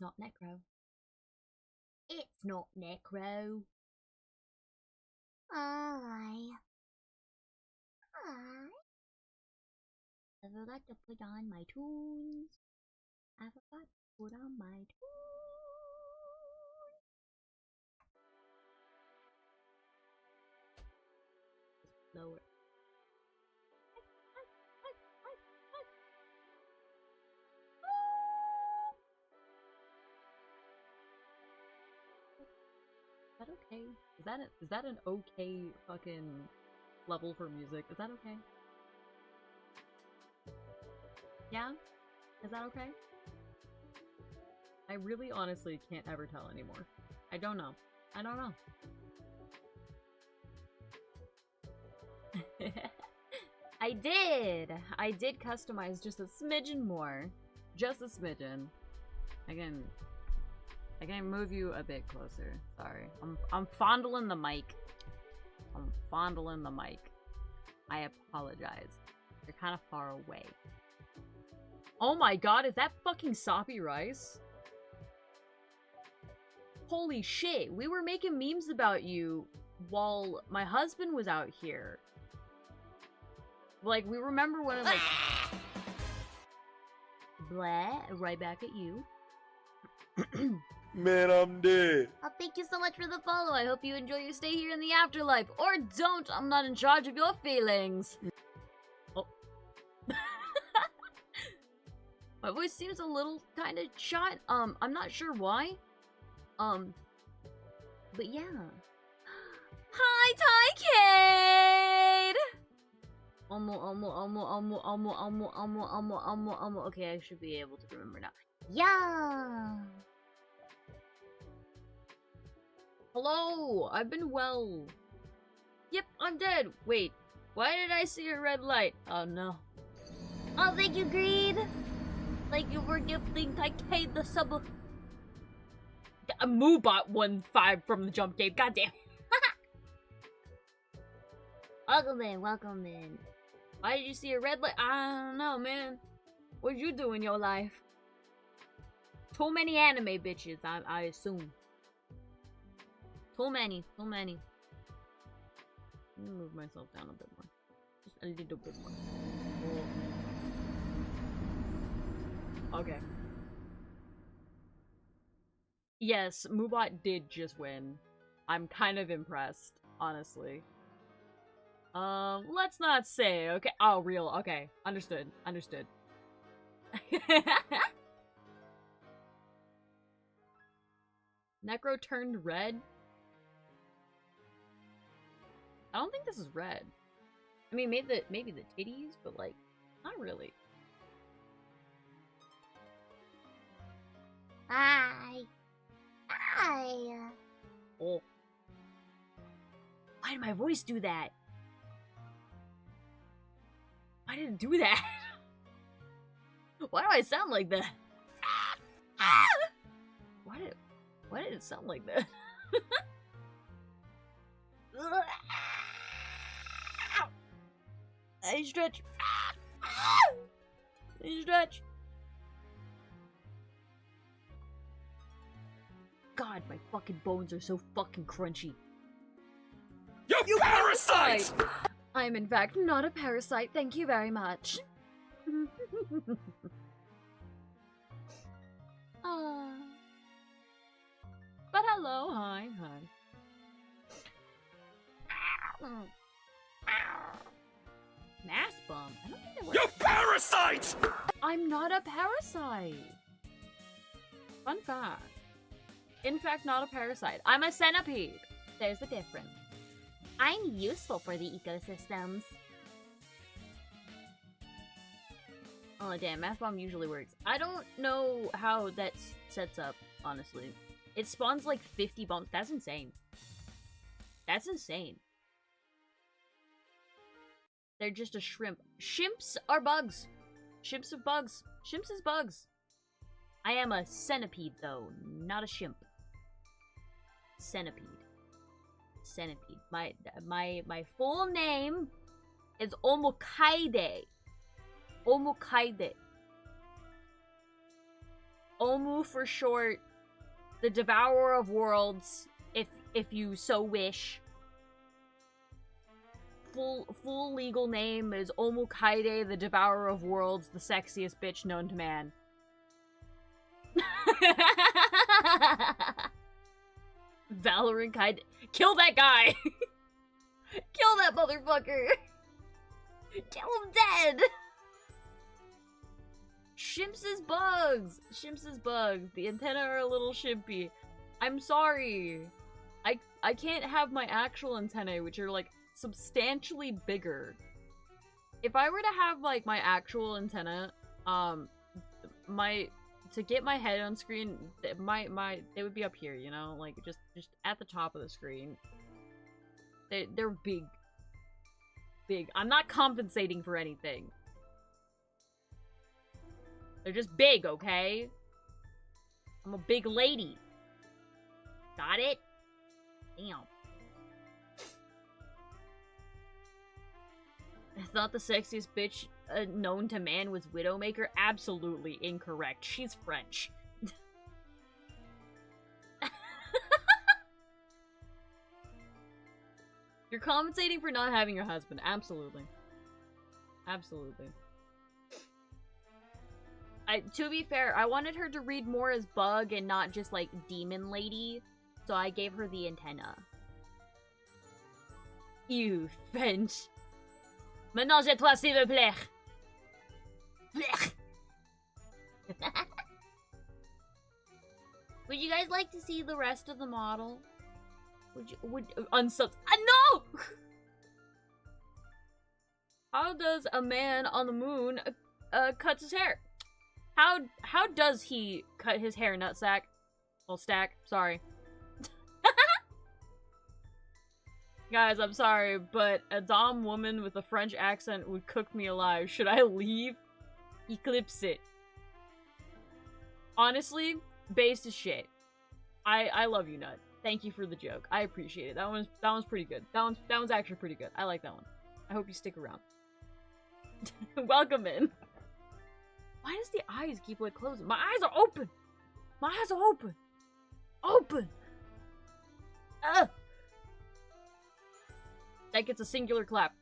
It's not Necro. It's not Necro. I forgot to put on my tunes. I forgot to put on my tunes. Lower. Is that okay? Is that an okay fucking level for music? Is that okay? Yeah? Is that okay? I really honestly can't ever tell anymore. I don't know. I don't know. I did customize just a smidgen more. Just a smidgen. I can move you a bit closer. Sorry. I'm fondling the mic. I'm fondling the mic. I apologize. You're kind of far away. Oh my god, is that fucking soppy rice? Holy shit, we were making memes about you while my husband was out here. Like, we remember when it like... Blah, right back at you. Man, I'm dead. Oh, thank you so much for the follow. I hope you enjoy your stay here in the afterlife. Or don't, I'm not in charge of your feelings. Oh. My voice seems a little kind of shot. I'm not sure why. But yeah. Hi, Ty Cade! Okay, I should be able to remember now. Yeah! Hello! I've been well. Yep, I'm dead. Wait, why did I see a red light? Oh no. Oh, thank you, Greed! Thank you for gifting Ty Cade the sub. A Moobot 1-5 from the jump game. Goddamn. Welcome in, welcome in. Why did you see a red light? I don't know, man. What'd you do in your life? Too many anime bitches, I assume. Too many. Let me move myself down a bit more. Just a little bit more. Oh. Okay. Yes, Moobot did just win. I'm kind of impressed, honestly. Let's not say, okay? Oh, real, okay. Understood. Necro turned red? I don't think this is red. I mean, maybe the titties, but like, not really. Hi! Oh. Why did my voice do that? Why did it do that? Why do I sound like that? Why did it sound like that? I stretch. I stretch. God, my fucking bones are so fucking crunchy. You parasite! I am in fact not a parasite, thank you very much. But hello, hi. Mass bomb? I don't think there was. You parasite! I'm not a parasite. Fun fact. In fact, not a parasite. I'm a centipede. There's a difference. I'm useful for the ecosystems. Oh damn, Math Bomb usually works. I don't know how that sets up, honestly. It spawns like 50 bombs. That's insane. That's insane. They're just a shrimp. Shimps are bugs. Shimps are bugs. Shimps is bugs. I am a centipede, though, not a shimp. Centipede. Centipede. My full name is Omokaide. Omokaide. Omu for short. The Devourer of Worlds, if you so wish. Full legal name is Omu Kaide, the Devourer of Worlds, the sexiest bitch known to man. Valorant Kaide. Kill that guy! Kill that motherfucker! Kill him dead! Shimps' bugs! Shimps' bugs. The antennae are a little shimpy. I'm sorry. I can't have my actual antennae, which are, like, substantially bigger. If I were to have, like, my actual antenna, to get my head on screen, they would be up here, you know? Like, just at the top of the screen. They're big. Big. I'm not compensating for anything. They're just big, okay? I'm a big lady. Got it? Damn. I thought the sexiest bitch known to man was Widowmaker. Absolutely incorrect. She's French. You're compensating for not having your husband. Absolutely. Absolutely. To be fair, I wanted her to read more as Bug and not just, like, Demon Lady, so I gave her the antenna. You French. Ménage-toi, s'il vous plaît. Would you guys like to see the rest of the model? Unsub- no! How does a man on the moon, cut his hair? How does he cut his hair, nutsack? Well, stack, sorry. Guys, I'm sorry, but a Dom woman with a French accent would cook me alive. Should I leave? Eclipse it. Honestly, based as shit. I love you, Nut. Thank you for the joke. I appreciate it. That one's pretty good. That one's actually pretty good. I like that one. I hope you stick around. Welcome in. Why does the eyes keep like closing? My eyes are open. My eyes are open. Open. That gets a singular clap.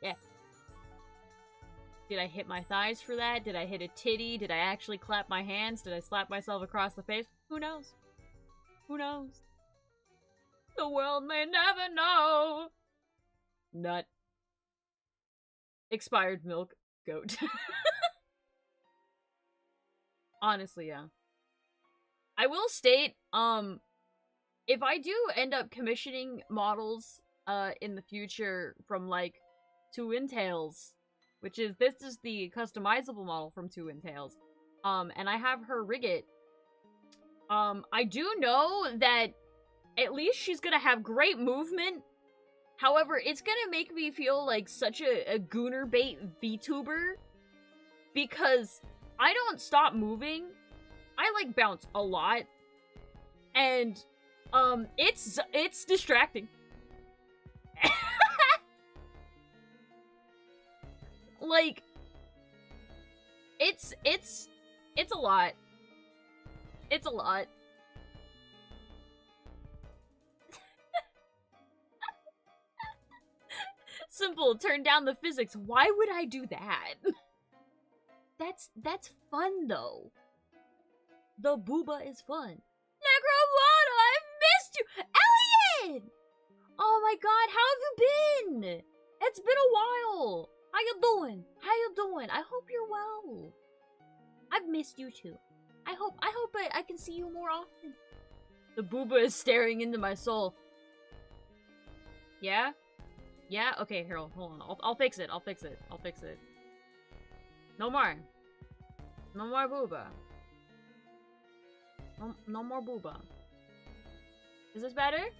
Yeah. Did I hit my thighs for that? Did I hit a titty? Did I actually clap my hands? Did I slap myself across the face? Who knows? Who knows? The world may never know. Nut. Expired milk. Goat. Honestly, yeah. I will state, if I do end up commissioning models, in the future from, like, Twin Tails, which is, this is the customizable model from Twin Tails, and I have her rig it, I do know that at least she's gonna have great movement. However, it's gonna make me feel like such a gooner bait VTuber, because I don't stop moving. I, like, bounce a lot, and it's distracting. Like, it's a lot. It's a lot. Simple, turn down the physics. Why would I do that? That's fun, though. The booba is fun. Necromata, I've missed you! Elliot! Oh my god, how have you been? It's been a while. How you doing? How you doing? I hope you're well. I've missed you too. I hope I can see you more often. The booba is staring into my soul. Yeah? Yeah? Okay, here, hold on. I'll fix it. I'll fix it. I'll fix it. No more. No more booba. No more booba. Is this better?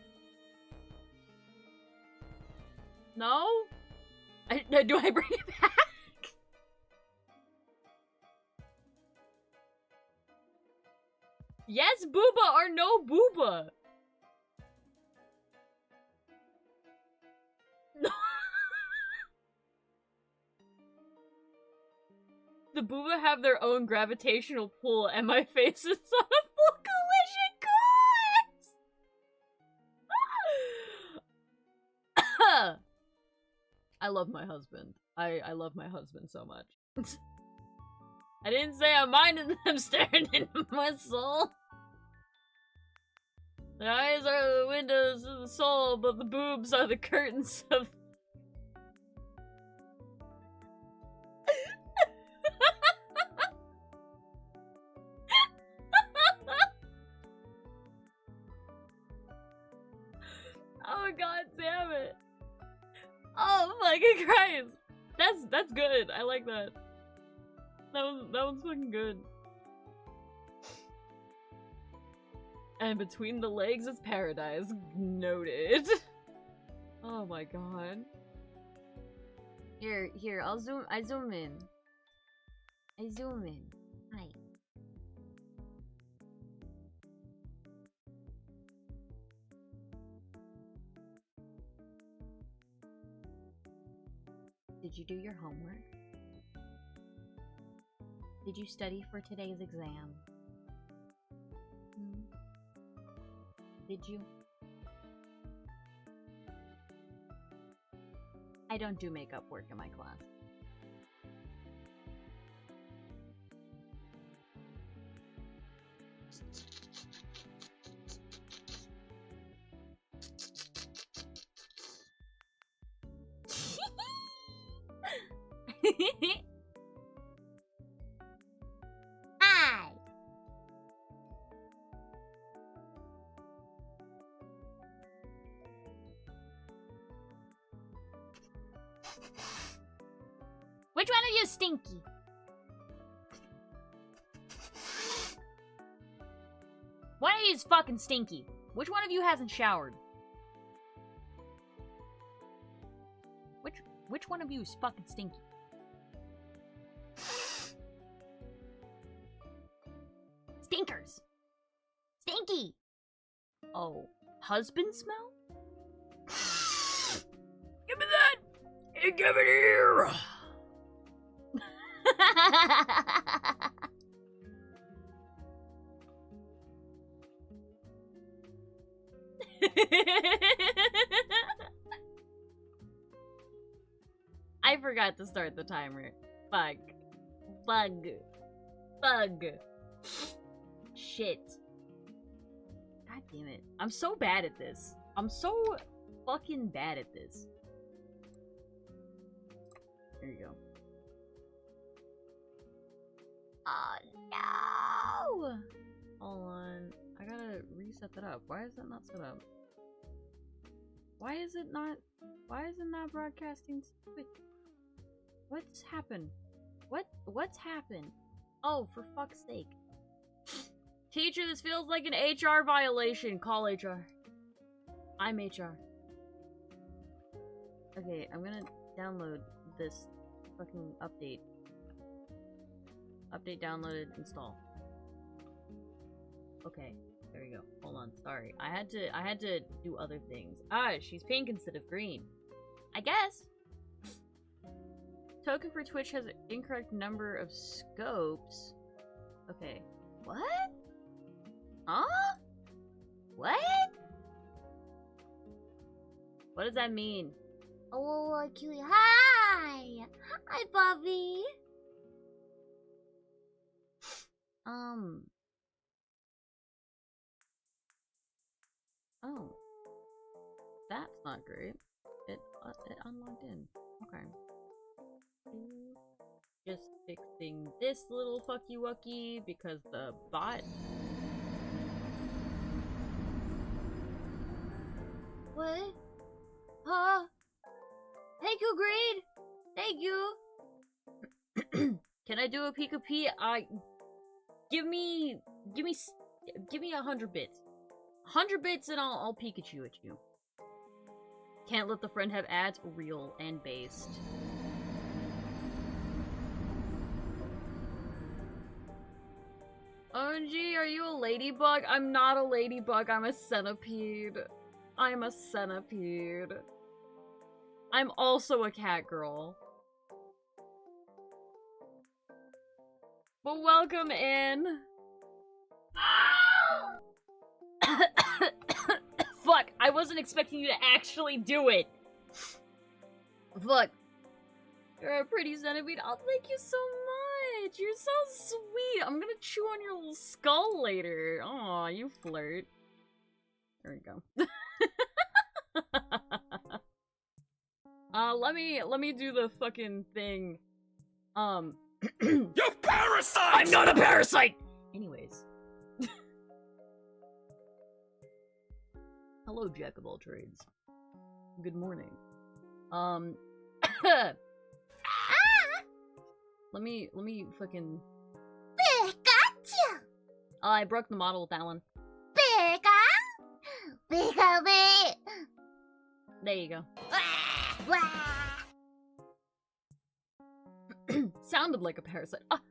No? Do I bring it back? Yes, booba or no booba. No. the booba have their own gravitational pull and my face is on a full collision course! I love my husband. I love my husband so much. I didn't say I minded them staring into my soul. The eyes are the windows of the soul, but the boobs are the curtains of... Oh god damn it. Oh fucking Christ. That's good. I like that. That one's fucking good. And between the legs is paradise. Noted. Oh my god. Here, I zoom in. I zoom in. Hi. Did you do your homework? Did you study for today's exam? Did you? I don't do makeup work in my class. Hi! Which one of you is stinky? One of you is fucking stinky. Which one of you hasn't showered? Which one of you is fucking stinky? Stinkers! Stinky! Oh, husband smell? Give me that! Hey, give it here! I forgot to start the timer. Fuck. Bug. Shit. God damn it. I'm so bad at this. I'm so fucking bad at this. There you go. Oh no! Hold on. I gotta reset that up. Why is that not set up? Why is it not broadcasting? What's happened? What's happened? Oh, for fuck's sake. Teacher, this feels like an HR violation. Call HR. I'm HR. Okay, I'm gonna download this fucking update. Update downloaded, install. Okay, there we go. Hold on, sorry. I had to do other things. Ah, she's pink instead of green. I guess. Token for Twitch has an incorrect number of scopes. Okay. What? Huh? What? What does that mean? Oh, cute. Hi! Hi, Bobby! Oh. That's not great. It unlocked in. Okay. Just fixing this little fucky wucky because the bot... What? Huh? Thank you, Greed! Thank you! Can I do a Pika-P? Give me 100 bits. 100 bits and I'll Pikachu at you. Can't let the friend have ads, real and based. OMG, are you a ladybug? I'm not a ladybug, I'm a centipede. I'm a centipede. I'm also a cat girl. But welcome in. Fuck, I wasn't expecting you to actually do it. Fuck. You're a pretty centipede. Oh, thank you so much. You're so sweet. I'm gonna chew on your little skull later. Aw, you flirt. There we go. Let me do the fucking thing. You parasite! I'm not a parasite! Anyways. Hello, Jack of all trades. Good morning. Let me fucking... Pikachu! Oh, I broke the model with that one. Pika! Pika! There you go. Wah! Sounded like a parasite. Ah!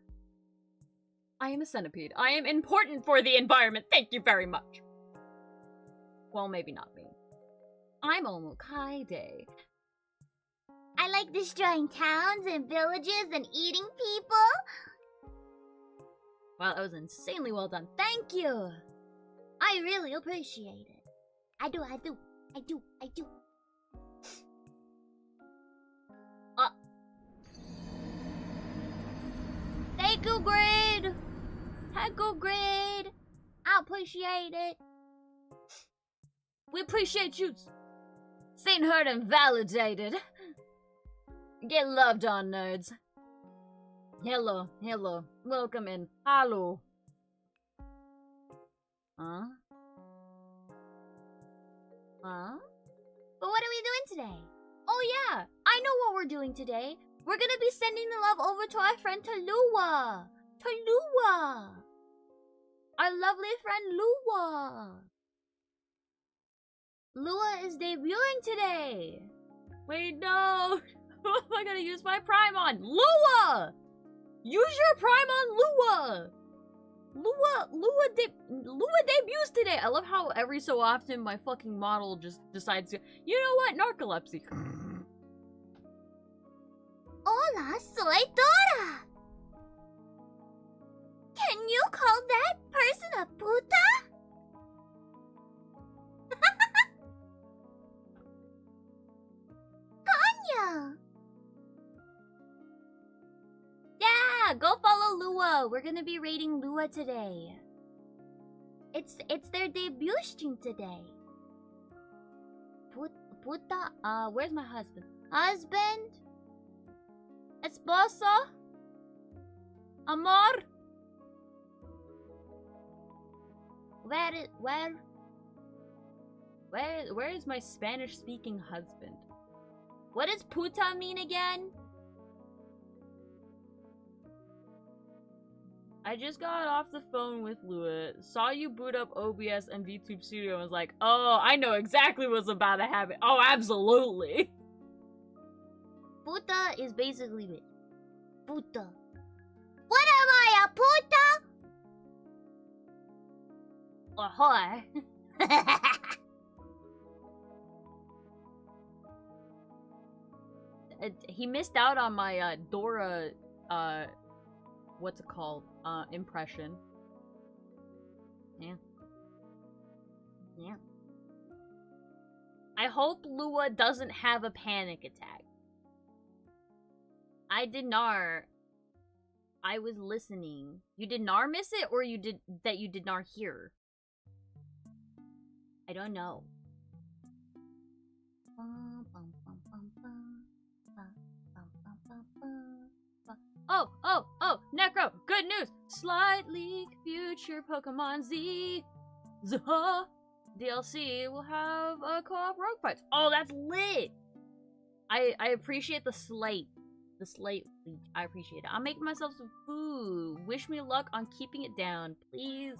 I am a centipede. I am important for the environment. Thank you very much. Well, maybe not me. I'm Omokaide. I like destroying towns and villages and eating people. Wow, that was insanely well done. Thank you. I really appreciate it. I do. Thank you, Grade. Thank you, Grade. I appreciate it. We appreciate you. Seen, heard, and validated. Get loved on, nerds. Hello. Welcome in. Hello. Huh? But what are we doing today? Oh yeah, I know what we're doing today. We're gonna be sending the love over to our friend Talua. Our lovely friend Lua. Lua is debuting today. Wait, no. Who am I gonna use my prime on? Lua! Use your prime on Lua! Lua debuts today. I love how every so often my fucking model just decides to, you know what, narcolepsy. Hola, soy Dora. Can you call that person a puta? Coño. Yeah, go follow Lua. We're gonna be raiding Lua today. It's their debut stream today. Puta, where's my husband? Husband? Esposo? Amor? Where is my Spanish-speaking husband? What does puta mean again? I just got off the phone with Lua, saw you boot up OBS and VTube Studio, and was like, oh, I know exactly what's about to happen. Oh, absolutely. Puta is basically bitch. Puta. What am I, a puta? Or whore. He missed out on my Dora, what's it called? Impression. Yeah. I hope Lua doesn't have a panic attack. I did not. I was listening. You did not miss it, or you did not hear? I don't know. Oh, Necro, good news! Slightly future Pokemon Z DLC will have a co-op rogue fights. Oh, that's lit! I appreciate the slate. The slate leech. I appreciate it. I'm making myself some food. Wish me luck on keeping it down. Please.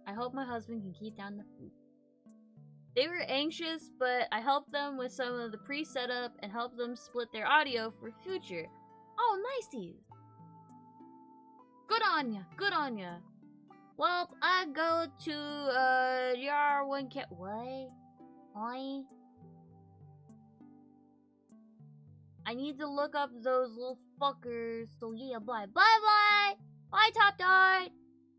I hope my husband can keep down the food. They were anxious, but I helped them with some of the pre-setup and helped them split their audio for future. Oh, nicey. Good on ya. Well, I go to, your one what? Oi? I need to look up those little fuckers. So yeah, bye. Bye. Bye, Top Dart.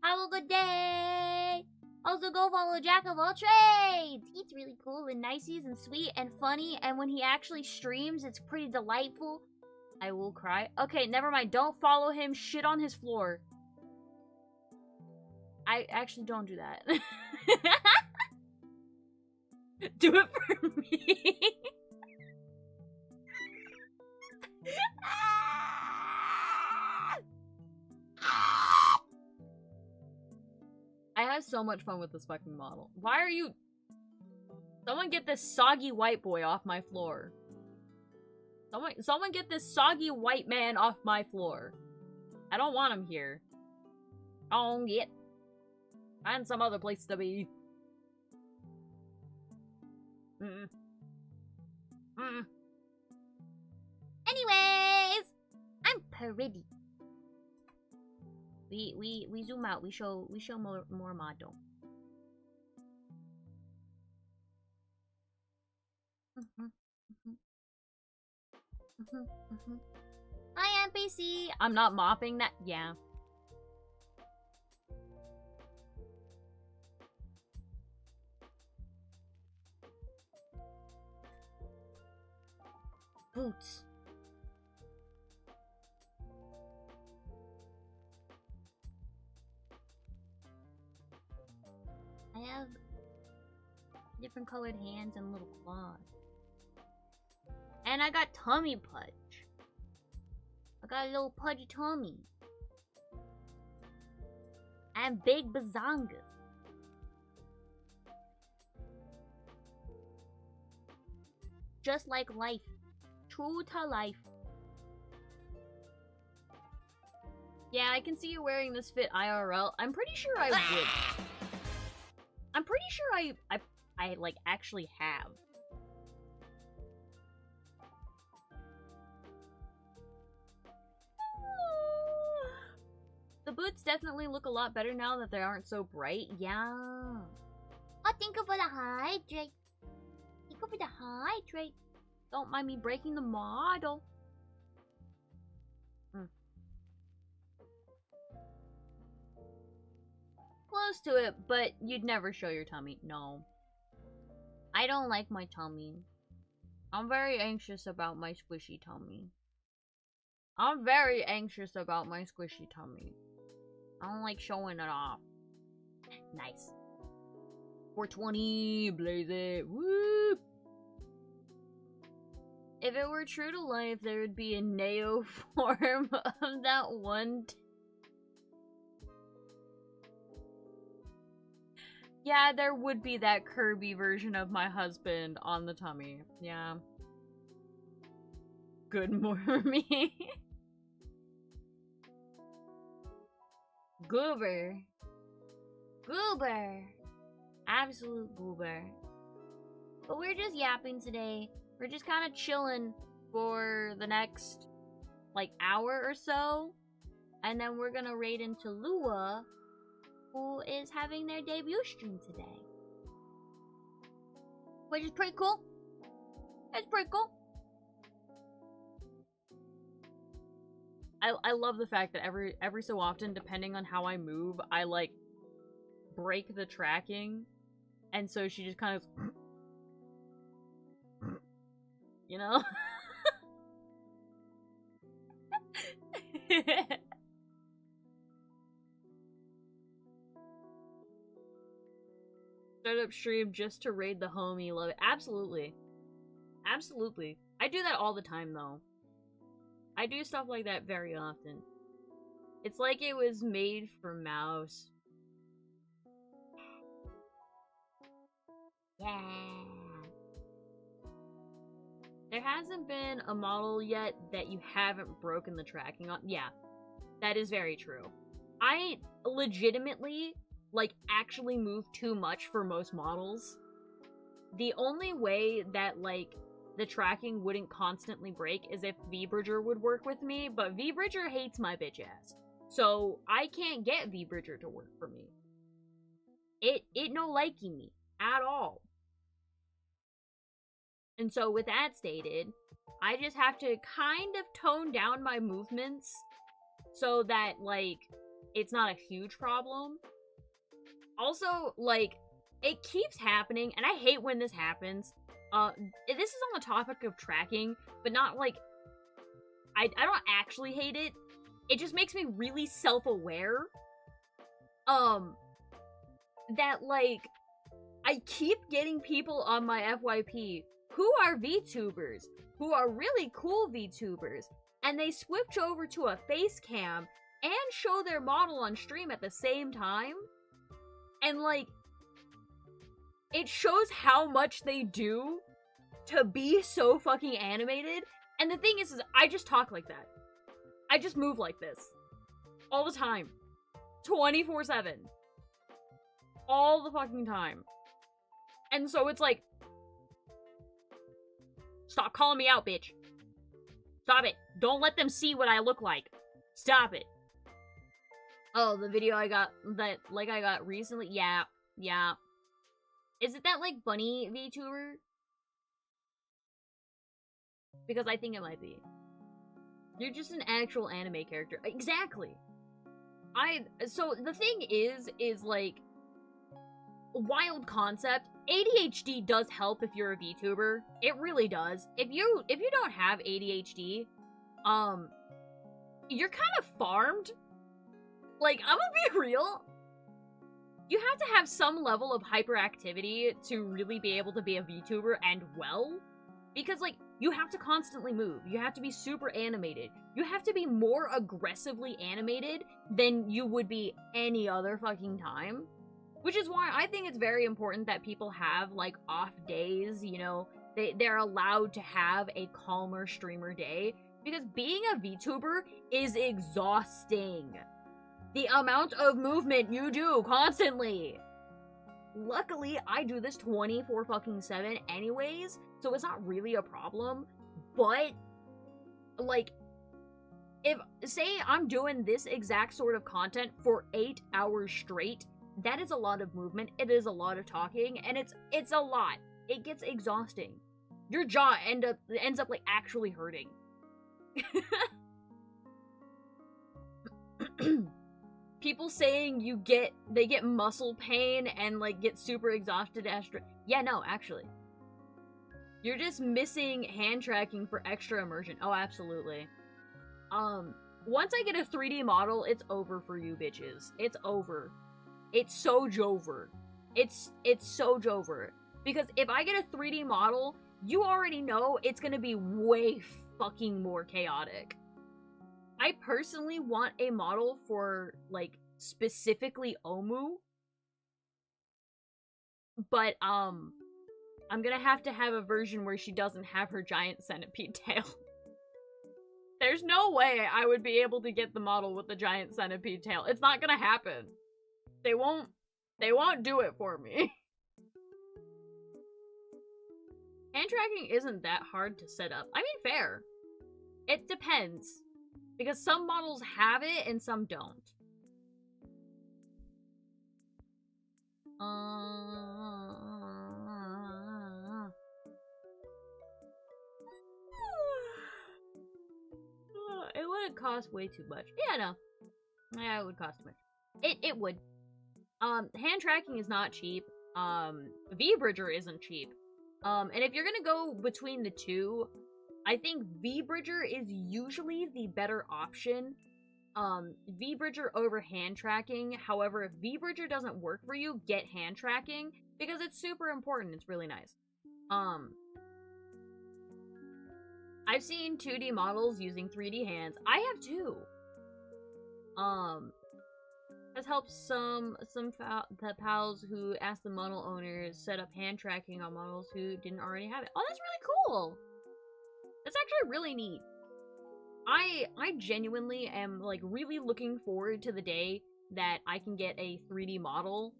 Have a good day. Also, go follow Jack of all trades. He's really cool and nicey and sweet and funny. And when he actually streams, it's pretty delightful. I will cry. Okay, never mind. Don't follow him. Shit on his floor. I actually don't do that. Do it for me. I have so much fun with this fucking model. Why are you... Someone get this soggy white boy off my floor. Someone get this soggy white man off my floor. I don't want him here. Don't get. Find some other place to be. Anyways, I'm pretty. We zoom out. We show more model. Hi, NPC. I'm not mopping that. Yeah. Boots. I have different colored hands and little claws. And I got tummy pudge. I got a little pudgy tummy. And big bazongas. Just like life. True to life. Yeah, I can see you wearing this fit IRL. I'm pretty sure I would. I'm pretty sure I like actually have. The boots definitely look a lot better now that they aren't so bright. Yeah. Oh, thank you for the hydrate. Thank you for the hydrate. Don't mind me breaking the model. Close to it, but you'd never show your tummy. No. I don't like my tummy. I'm very anxious about my squishy tummy. I'm very anxious about my squishy tummy. I don't like showing it off. Nice. 420, blaze it. Woo! If it were true to life, there would be a Neo form of that one. Yeah, there would be that Kirby version of my husband on the tummy. Yeah. Good Mormy. Goober. Goober. Absolute goober. But we're just yapping today. We're just kind of chilling for the next, like, hour or so. And then we're gonna raid into Lua, who is having their debut stream today. Which is pretty cool. It's pretty cool. I love the fact that every so often, depending on how I move, I, like, break the tracking. And so she just kind of... You know? Start up stream just to raid the homie. Love it. Absolutely. Absolutely. I do that all the time, though. I do stuff like that very often. It's like it was made for mouse. Yeah. There hasn't been a model yet that you haven't broken the tracking on. Yeah, that is very true. I legitimately, like, actually move too much for most models. The only way that, like, the tracking wouldn't constantly break is if V-Bridger would work with me, but V-Bridger hates my bitch ass. So, I can't get V-Bridger to work for me. It no liking me at all. And so, with that stated, I just have to kind of tone down my movements so that, like, it's not a huge problem. Also, like, it keeps happening, and I hate when this happens. This is on the topic of tracking, but not, like, I don't actually hate it. It just makes me really self-aware. That, like, I keep getting people on my FYP who are VTubers, who are really cool VTubers, and they switch over to a face cam and show their model on stream at the same time. And, like, it shows how much they do to be so fucking animated. And the thing is I just talk like that. I just move like this. All the time. 24/7. All the fucking time. And so it's like, stop calling me out, bitch. Stop it. Don't let them see what I look like. Stop it. Oh, the video I got recently? Yeah. Is it that, like, bunny VTuber? Because I think it might be. You're just an actual anime character. Exactly. So, the thing is, like, wild concept. ADHD does help if you're a VTuber. It really does. If you don't have ADHD, you're kind of farmed. Like, I'm gonna be real. You have to have some level of hyperactivity to really be able to be a VTuber and well. Because, like, you have to constantly move. You have to be super animated. You have to be more aggressively animated than you would be any other fucking time. Which is why I think it's very important that people have, like, off days, you know? They're allowed to have a calmer streamer day. Because being a VTuber is exhausting. The amount of movement you do constantly. Luckily, I do this 24/7 anyways, so it's not really a problem. But, like, if, say I'm doing this exact sort of content for 8 hours straight, that is a lot of movement, it is a lot of talking, and it's a lot. It gets exhausting. Your jaw ends up, like, actually hurting. People saying they get muscle pain and, like, get super exhausted after. Yeah, no, actually. You're just missing hand tracking for extra immersion. Oh, absolutely. Once I get a 3D model, it's over for you bitches. It's over. It's so jover. It's so jover. Because if I get a 3D model, you already know it's gonna be way fucking more chaotic. I personally want a model for, like, specifically Omu. But, I'm gonna have to have a version where she doesn't have her giant centipede tail. There's no way I would be able to get the model with the giant centipede tail. It's not gonna happen. They won't do it for me. Hand tracking isn't that hard to set up. I mean, fair. It depends. Because some models have it and some don't. It wouldn't cost way too much. Yeah, no. Yeah, it would cost too much. It would. Hand tracking is not cheap. V-Bridger isn't cheap. And if you're gonna go between the two, I think V-Bridger is usually the better option. V-Bridger over hand tracking. However, if V-Bridger doesn't work for you, get hand tracking because it's super important. It's really nice. I've seen 2D models using 3D hands. I have too. Has helped some pals who asked the model owners set up hand tracking on models who didn't already have it. Oh, that's really cool. That's actually really neat. I genuinely am, like, really looking forward to the day that I can get a 3D model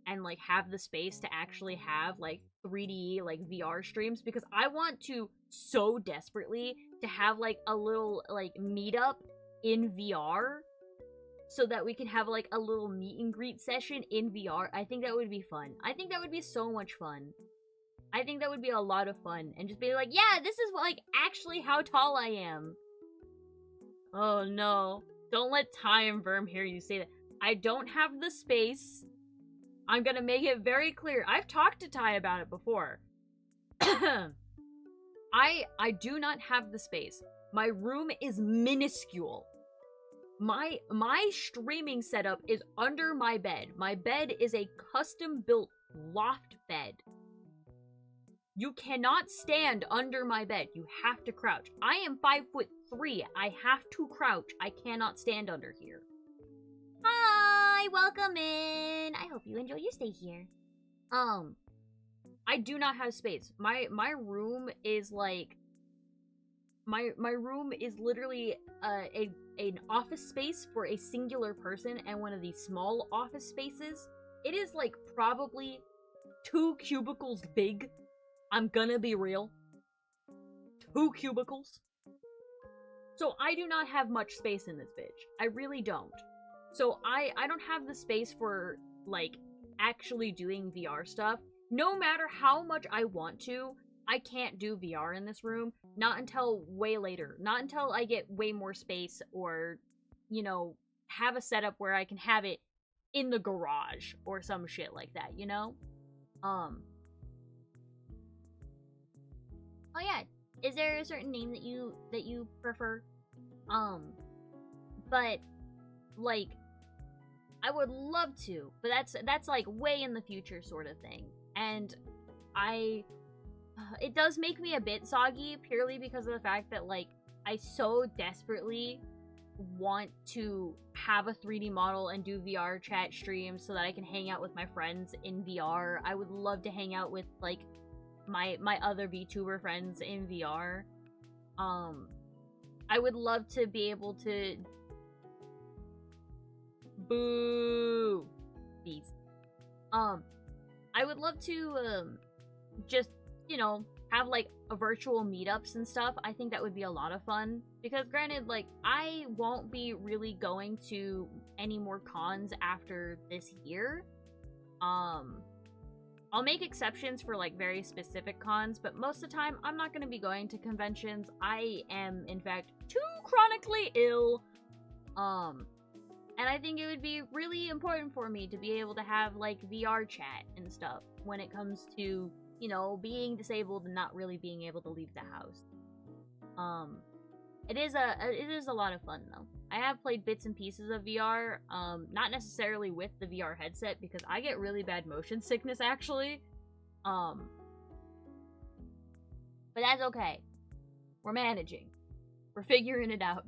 and, like, have the space to actually have, like, 3D, like, VR streams, because I want to so desperately to have, like, a little, like, meetup in VR so that we can have, like, a little meet and greet session in VR. I think that would be fun. I think that would be so much fun. I think that would be a lot of fun. And just be like, yeah, this is, like, actually how tall I am. Oh, no. Don't let Ty and Verm hear you say that. I don't have the space. I'm gonna make it very clear. I've talked to Ty about it before. I do not have the space. My room is minuscule. My streaming setup is under my bed. My bed is a custom-built loft bed. You cannot stand under my bed. You have to crouch. I am 5'3". I have to crouch. I cannot stand under here. Hi, welcome in. I hope you enjoy your stay here. I do not have space. My room is like my room is literally an office space for a singular person and one of these small office spaces. It is like probably 2 cubicles big. I'm gonna be real. 2 cubicles. So I do not have much space in this bitch. I really don't. So I don't have the space for, like, actually doing VR stuff. No matter how much I want to, I can't do VR in this room. Not until way later. Not until I get way more space or, you know, have a setup where I can have it in the garage or some shit like that, you know? Oh yeah. Is there a certain name that you prefer? But like I would love to, but that's like way in the future sort of thing. And it does make me a bit soggy purely because of the fact that like I so desperately want to have a 3D model and do VR chat streams so that I can hang out with my friends in VR. I would love to hang out with like my other VTuber friends in VR. I would love to be able to boo beast. I would love to just, you know, have like a virtual meetups and stuff. I think that would be a lot of fun because granted, like I won't be really going to any more cons after this year. I'll make exceptions for like very specific cons, but most of the time I'm not going to be going to conventions. I am in fact too chronically ill. And I think it would be really important for me to be able to have like VR chat and stuff when it comes to, you know, being disabled and not really being able to leave the house. It is a lot of fun though. I have played bits and pieces of VR, not necessarily with the VR headset because I get really bad motion sickness actually. But that's okay. We're managing. We're figuring it out.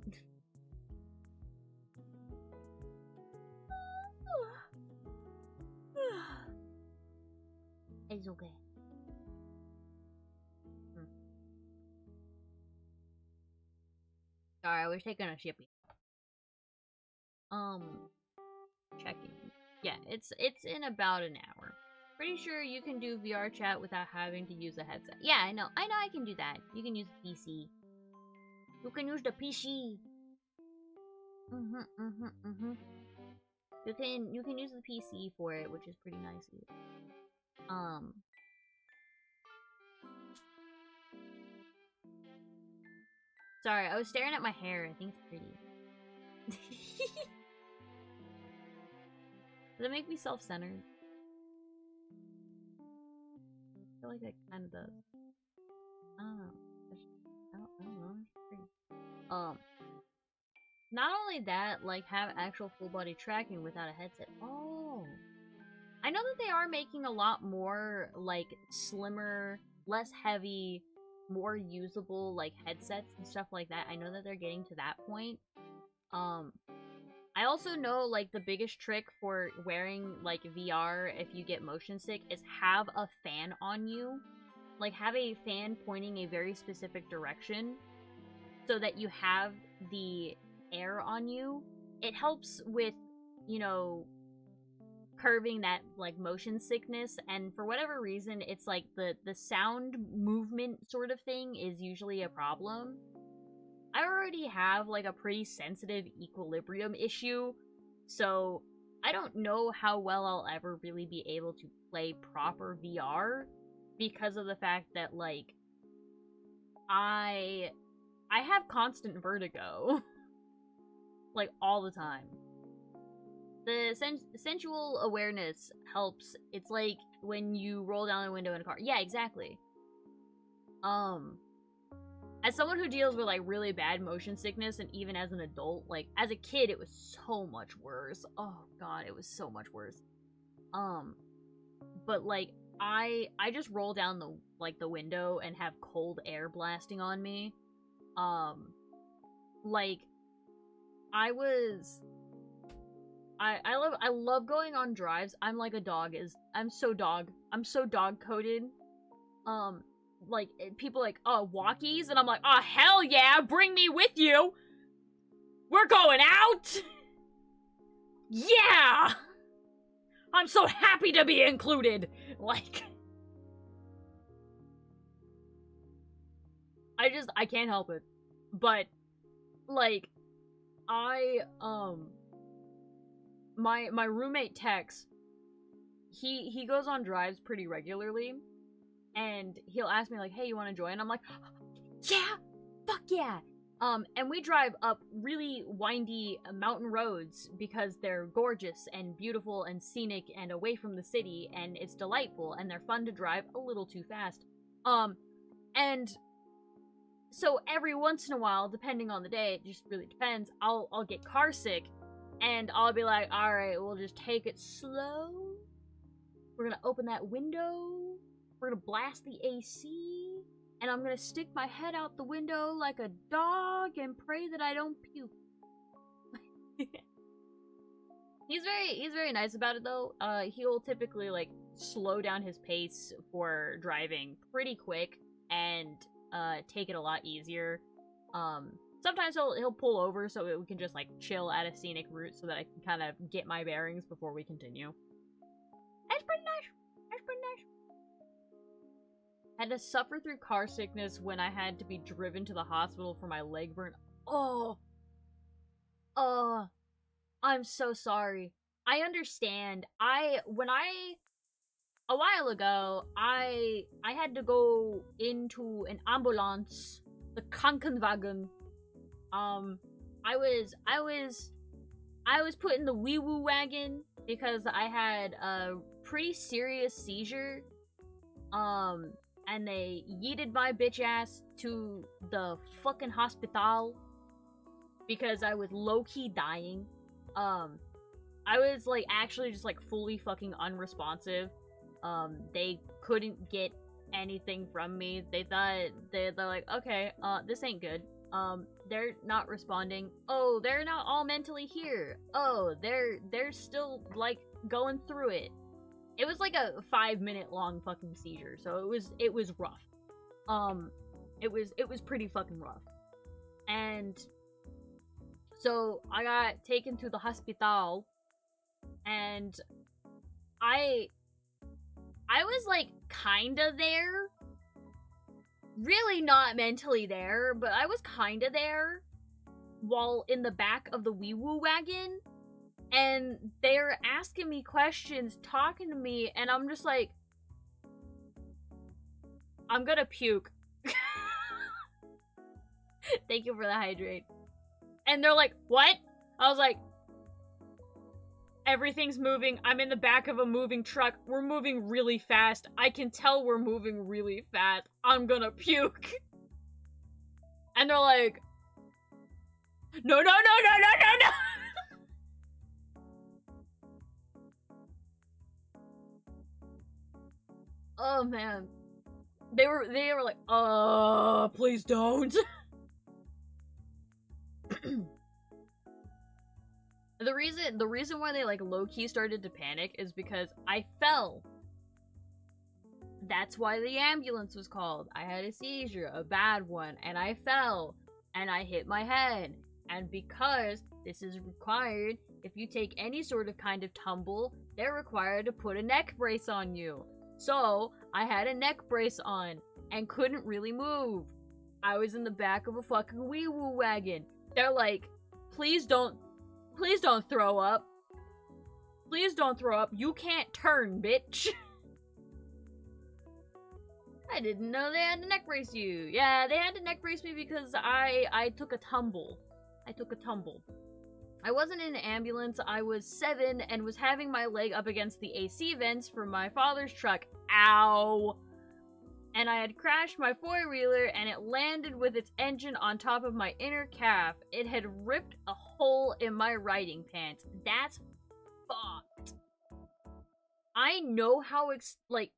It's okay. Sorry, I was taking a shippy. Checking. Yeah, it's in about an hour. Pretty sure you can do VR chat without having to use a headset. Yeah, I know I can do that. You can use the PC. You can use the PC. You can use the PC for it, which is pretty nice. Sorry, I was staring at my hair. I think it's pretty. Does it make me self-centered? I feel like it kind of does. I don't know. I don't know. It's pretty. Not only that, like, have actual full-body tracking without a headset. Oh! I know that they are making a lot more, like, slimmer, less heavy, more usable, like, headsets and stuff like that. I know that they're getting to that point. I also know, like, the biggest trick for wearing, like, VR if you get motion sick is have a fan on you. Like, have a fan pointing a very specific direction so that you have the air on you. It helps with, you know, curving that, like, motion sickness, and for whatever reason, it's like the sound movement sort of thing is usually a problem. I already have, like, a pretty sensitive equilibrium issue, so I don't know how well I'll ever really be able to play proper VR, because of the fact that, like, I have constant vertigo. Like, all the time. The sensual awareness helps. It's like when you roll down the window in a car. Yeah, exactly. As someone who deals with, like, really bad motion sickness, and even as an adult, like, as a kid, it was so much worse. Oh, God, it was so much worse. But, like, I just roll down the window and have cold air blasting on me. Like, I love going on drives. I'm like a dog. I'm so dog coded. Like, people like, oh, walkies, and I'm like, oh, hell yeah, bring me with you. We're going out. Yeah. I'm so happy to be included. Like, I can't help it. But, like, my roommate Tex, he goes on drives pretty regularly, and he'll ask me, like, hey, you want to join? I'm like, yeah, fuck yeah. And we drive up really windy mountain roads because they're gorgeous and beautiful and scenic and away from the city, and it's delightful, and they're fun to drive a little too fast. And so every once in a while, depending on the day, it just really depends, I'll get car sick, and I'll be like, alright, we'll just take it slow. We're gonna open that window. We're gonna blast the AC. And I'm gonna stick my head out the window like a dog and pray that I don't puke. He's very nice about it, though. He'll typically, like, slow down his pace for driving pretty quick and take it a lot easier. Sometimes he'll pull over so we can just, like, chill at a scenic route so that I can kind of get my bearings before we continue. That's pretty nice. That's pretty nice. Had to suffer through car sickness when I had to be driven to the hospital for my leg burn. Oh, I'm so sorry. I understand. A while ago, I had to go into an ambulance, the Krankenwagen. I was put in the wee woo wagon because I had a pretty serious seizure. And they yeeted my bitch ass to the fucking hospital because I was low-key dying. I was, like, actually just, like, fully fucking unresponsive. They couldn't get anything from me. They thought, they're like, okay, this ain't good. They're not responding. Oh, they're not all mentally here. Oh, they're still, like, going through it. It was like a 5-minute long fucking seizure, so it was rough. It was pretty fucking rough. And so I got taken to the hospital, and I was, like, kinda there. Really not mentally there, but I was kinda there while in the back of the wee woo wagon. And they're asking me questions, talking to me, and I'm just like, I'm gonna puke. Thank you for the hydrate. And they're like, what? I was like, everything's moving. I'm in the back of a moving truck. We're moving really fast. I can tell we're moving really fast. I'm gonna puke. And they're like, no. Oh man, they were like, please don't. The reason why they, like, low-key started to panic is because I fell. That's why the ambulance was called. I had a seizure, a bad one, and I fell, and I hit my head. And because this is required, if you take any sort of kind of tumble, they're required to put a neck brace on you. So, I had a neck brace on, and couldn't really move. I was in the back of a fucking wee woo wagon. They're like, please don't throw up. Please don't throw up. You can't turn, bitch. I didn't know they had to neck brace you. Yeah, they had to neck brace me because I took a tumble. I took a tumble. I wasn't in an ambulance. I was 7 and was having my leg up against the AC vents from my father's truck. Ow! And I had crashed my four-wheeler and it landed with its engine on top of my inner calf. It had ripped a hole in my riding pants. That's fucked. I know how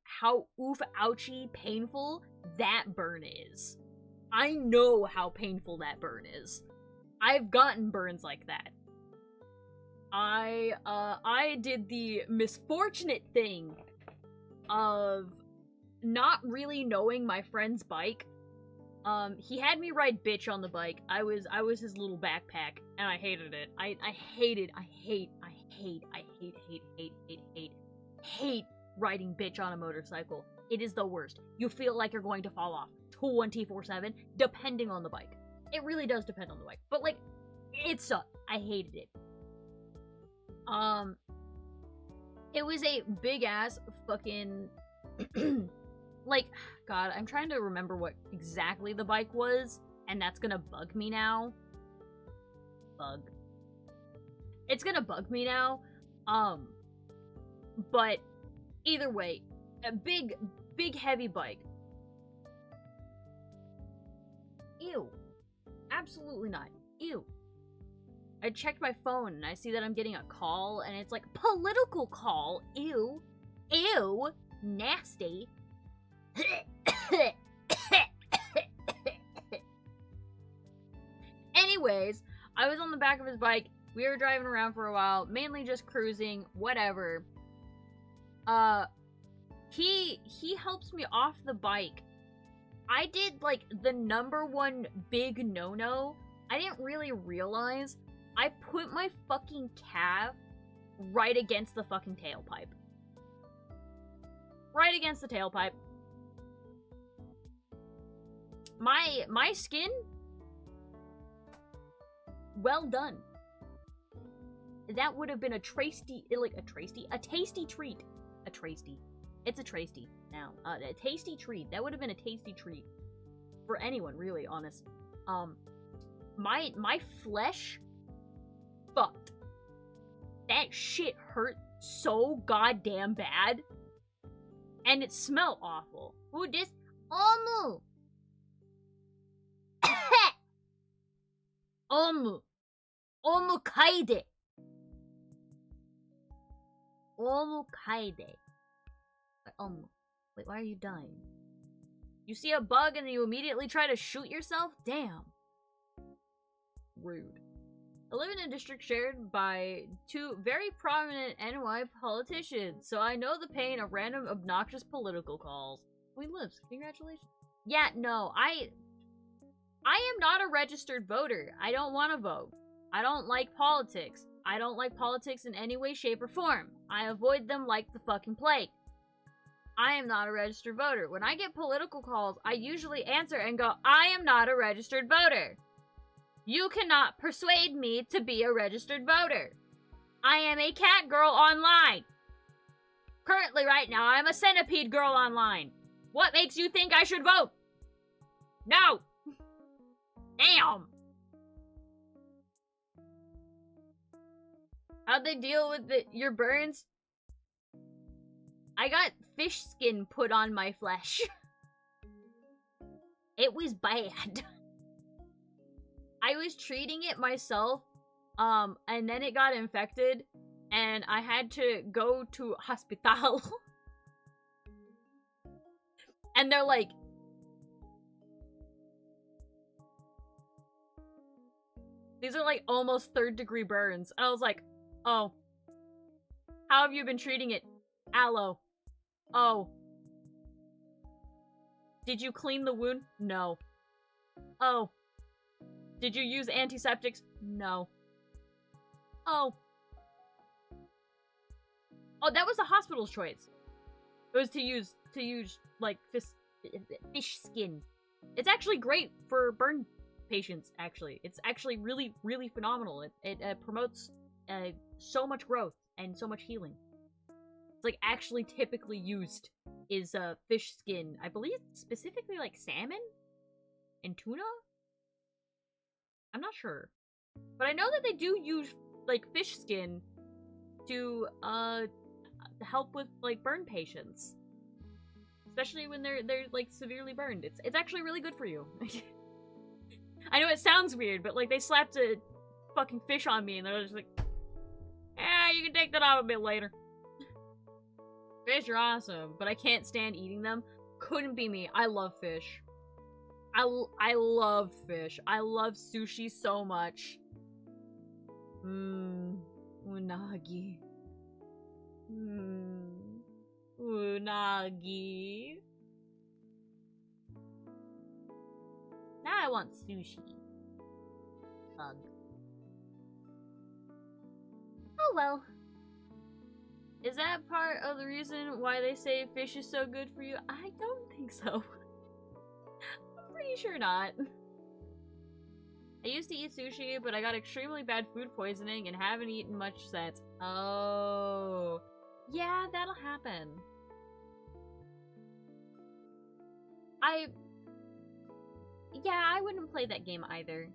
how oof ouchie painful that burn is. I know how painful that burn is. I've gotten burns like that. I did the misfortunate thing of not really knowing my friend's bike. He had me ride bitch on the bike. I was his little backpack, and I hated it. I hate riding bitch on a motorcycle. It is the worst. You feel like you're going to fall off 24/7, depending on the bike. It really does depend on the bike. But, like, it sucked. I hated it. It was a big-ass fucking... like, God, I'm trying to remember what exactly the bike was, and that's gonna bug me now. It's gonna bug me now. But either way, a big heavy bike. Ew. Absolutely not. Ew. I checked my phone and I see that I'm getting a call and it's like, political call. Ew. Ew. Nasty. Anyways, I was on the back of his bike. We were driving around for a while, mainly just cruising, whatever. He helps me off the bike. I did, like, the #1 big no-no. I didn't really realize I put my fucking calf right against the fucking tailpipe. Right against the tailpipe. My skin? Well done. That would have been a tasty treat. A tasty. It's a tasty now. A tasty treat. That would have been a tasty treat. For anyone, really, honest. My flesh fucked. That shit hurt so goddamn bad. And it smelled awful. Ooh, this Omu! Omu! Omu kaide! Omu kaide. Wait, why are you dying? You see a bug and you immediately try to shoot yourself? Damn. Rude. I live in a district shared by 2 very prominent NY politicians, so I know the pain of random obnoxious political calls. We lives. Congratulations. Yeah, no, I am not a registered voter. I don't want to vote. I don't like politics. I don't like politics in any way, shape, or form. I avoid them like the fucking plague. I am not a registered voter. When I get political calls, I usually answer and go, I am not a registered voter. You cannot persuade me to be a registered voter. I am a cat girl online. Currently, right now, I'm a centipede girl online. What makes you think I should vote? No! Damn! How'd they deal with your burns? I got fish skin put on my flesh. It was bad. I was treating it myself, and then it got infected, and I had to go to hospital. And they're like, these are like almost 3rd-degree burns. And I was like, oh. How have you been treating it? Aloe. Oh. Did you clean the wound? No. Oh. Did you use antiseptics? No. Oh. Oh, that was the hospital's choice. It was to use like fish skin. It's actually great for burn patients, actually. It's actually really, really phenomenal. It promotes so much growth and so much healing. it's like actually typically used is fish skin. I believe specifically like salmon and tuna? I'm not sure. But I know that they do use like fish skin to help with like burn patients. Especially when they're like severely burned. It's actually really good for you. I know it sounds weird, but like they slapped a fucking fish on me and they're just like, you can take that off a bit later. Fish are awesome, but I can't stand eating them. Couldn't be me. I love fish. I love fish. I love sushi so much. Unagi. Unagi. Now I want sushi. Ugh. Oh well. Is that part of the reason why they say fish is so good for you? I don't think so. I'm pretty sure not. I used to eat sushi, but I got extremely bad food poisoning and haven't eaten much since. Oh. Yeah, that'll happen. I wouldn't play that game either.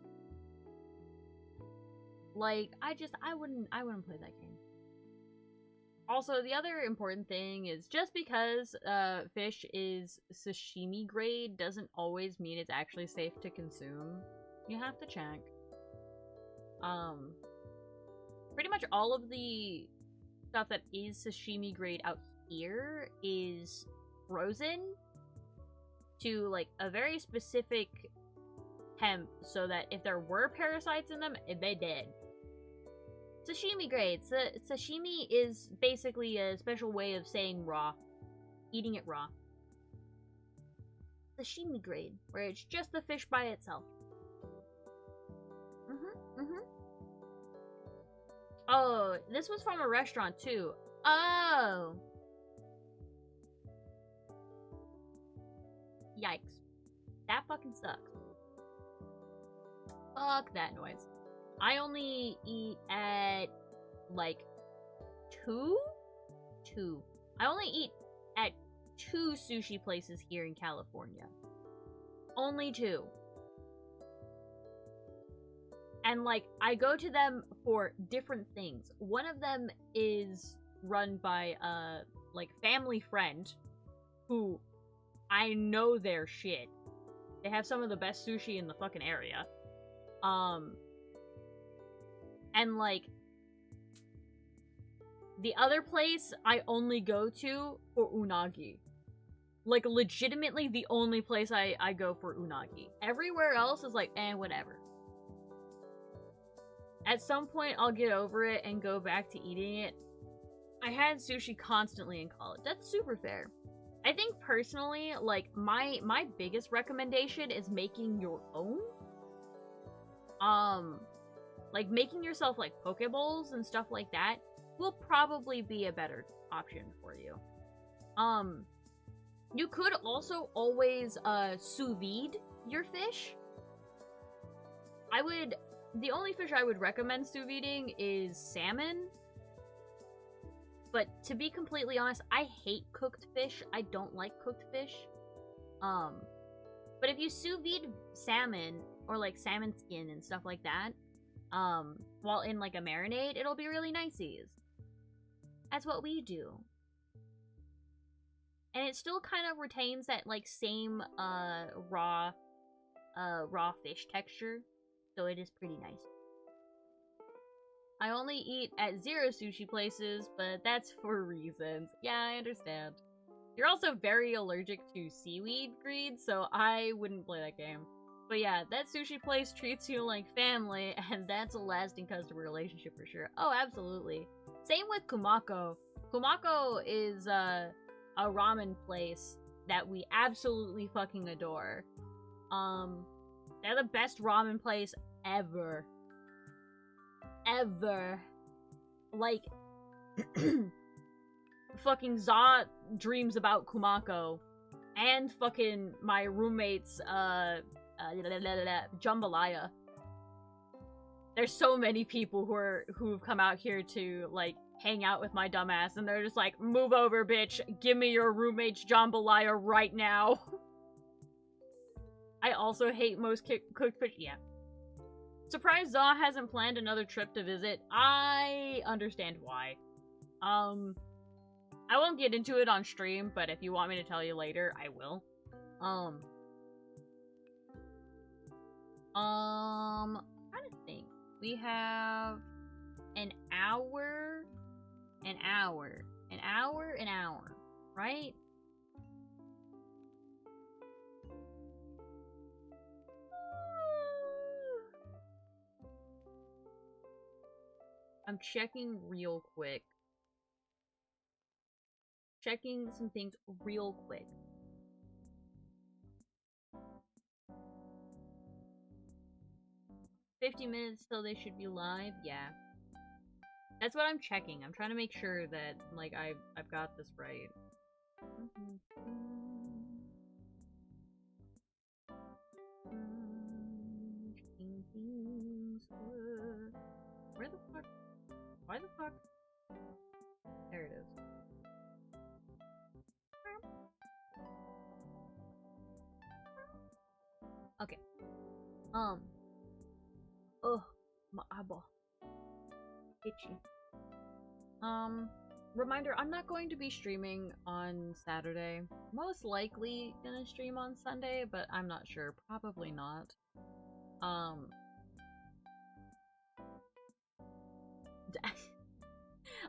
Like, I wouldn't play that game. Also, the other important thing is just because fish is sashimi grade doesn't always mean it's actually safe to consume. You have to check. Pretty much all of the stuff that is sashimi grade out here is frozen to like a very specific temp so that if there were parasites in them, they dead. Sashimi grade. Sashimi is basically a special way of saying raw. Eating it raw. Sashimi grade, where it's just the fish by itself. Oh, this was from a restaurant too. Oh. Yikes. That fucking sucks. Fuck that noise. I only eat at, like, two? I only eat at 2 sushi places here in California. Only 2. And, like, I go to them for different things. One of them is run by a, like, family friend who I know their shit. They have some of the best sushi in the fucking area. And, like, the other place I only go to for unagi. Like, legitimately the only place I go for unagi. Everywhere else is like, whatever. At some point, I'll get over it and go back to eating it. I had sushi constantly in college. That's super fair. I think, personally, like, my biggest recommendation is making your own. Like, making yourself, like, poke bowls and stuff like that will probably be a better option for you. You could also always, sous vide your fish. The only fish I would recommend sous videing is salmon. But to be completely honest, I hate cooked fish. I don't like cooked fish. But if you sous vide salmon, or, like, salmon skin and stuff like that, while in, like, a marinade, it'll be really niceies. That's what we do. And it still kind of retains that, like, same, raw fish texture. So it is pretty nice. I only eat at 0 sushi places, but that's for reasons. Yeah, I understand. You're also very allergic to seaweed greed, so I wouldn't play that game. But yeah, that sushi place treats you like family, and that's a lasting customer relationship for sure. Oh, absolutely. Same with Kumako. Kumako is a ramen place that we absolutely fucking adore. They're the best ramen place ever. Ever. Like, fucking Za dreams about Kumako, and fucking my roommate's, jambalaya. There's so many people who've come out here to, like, hang out with my dumbass, and they're just like, move over, bitch. Give me your roommate's jambalaya right now. I also hate most cooked fish. Yeah. Surprised Zaw hasn't planned another trip to visit. I understand why. I won't get into it on stream, but if you want me to tell you later, I will. I'm trying to think. We have an hour, right? I'm checking real quick. Checking some things real quick. $50 till they should be live? Yeah. That's what I'm checking. I'm trying to make sure that, like, I've got this right. Where the fuck? Why the fuck? There it is. Okay. Oh, my eyeball. Itchy. Reminder, I'm not going to be streaming on Saturday. Most likely gonna stream on Sunday, but I'm not sure. Probably not.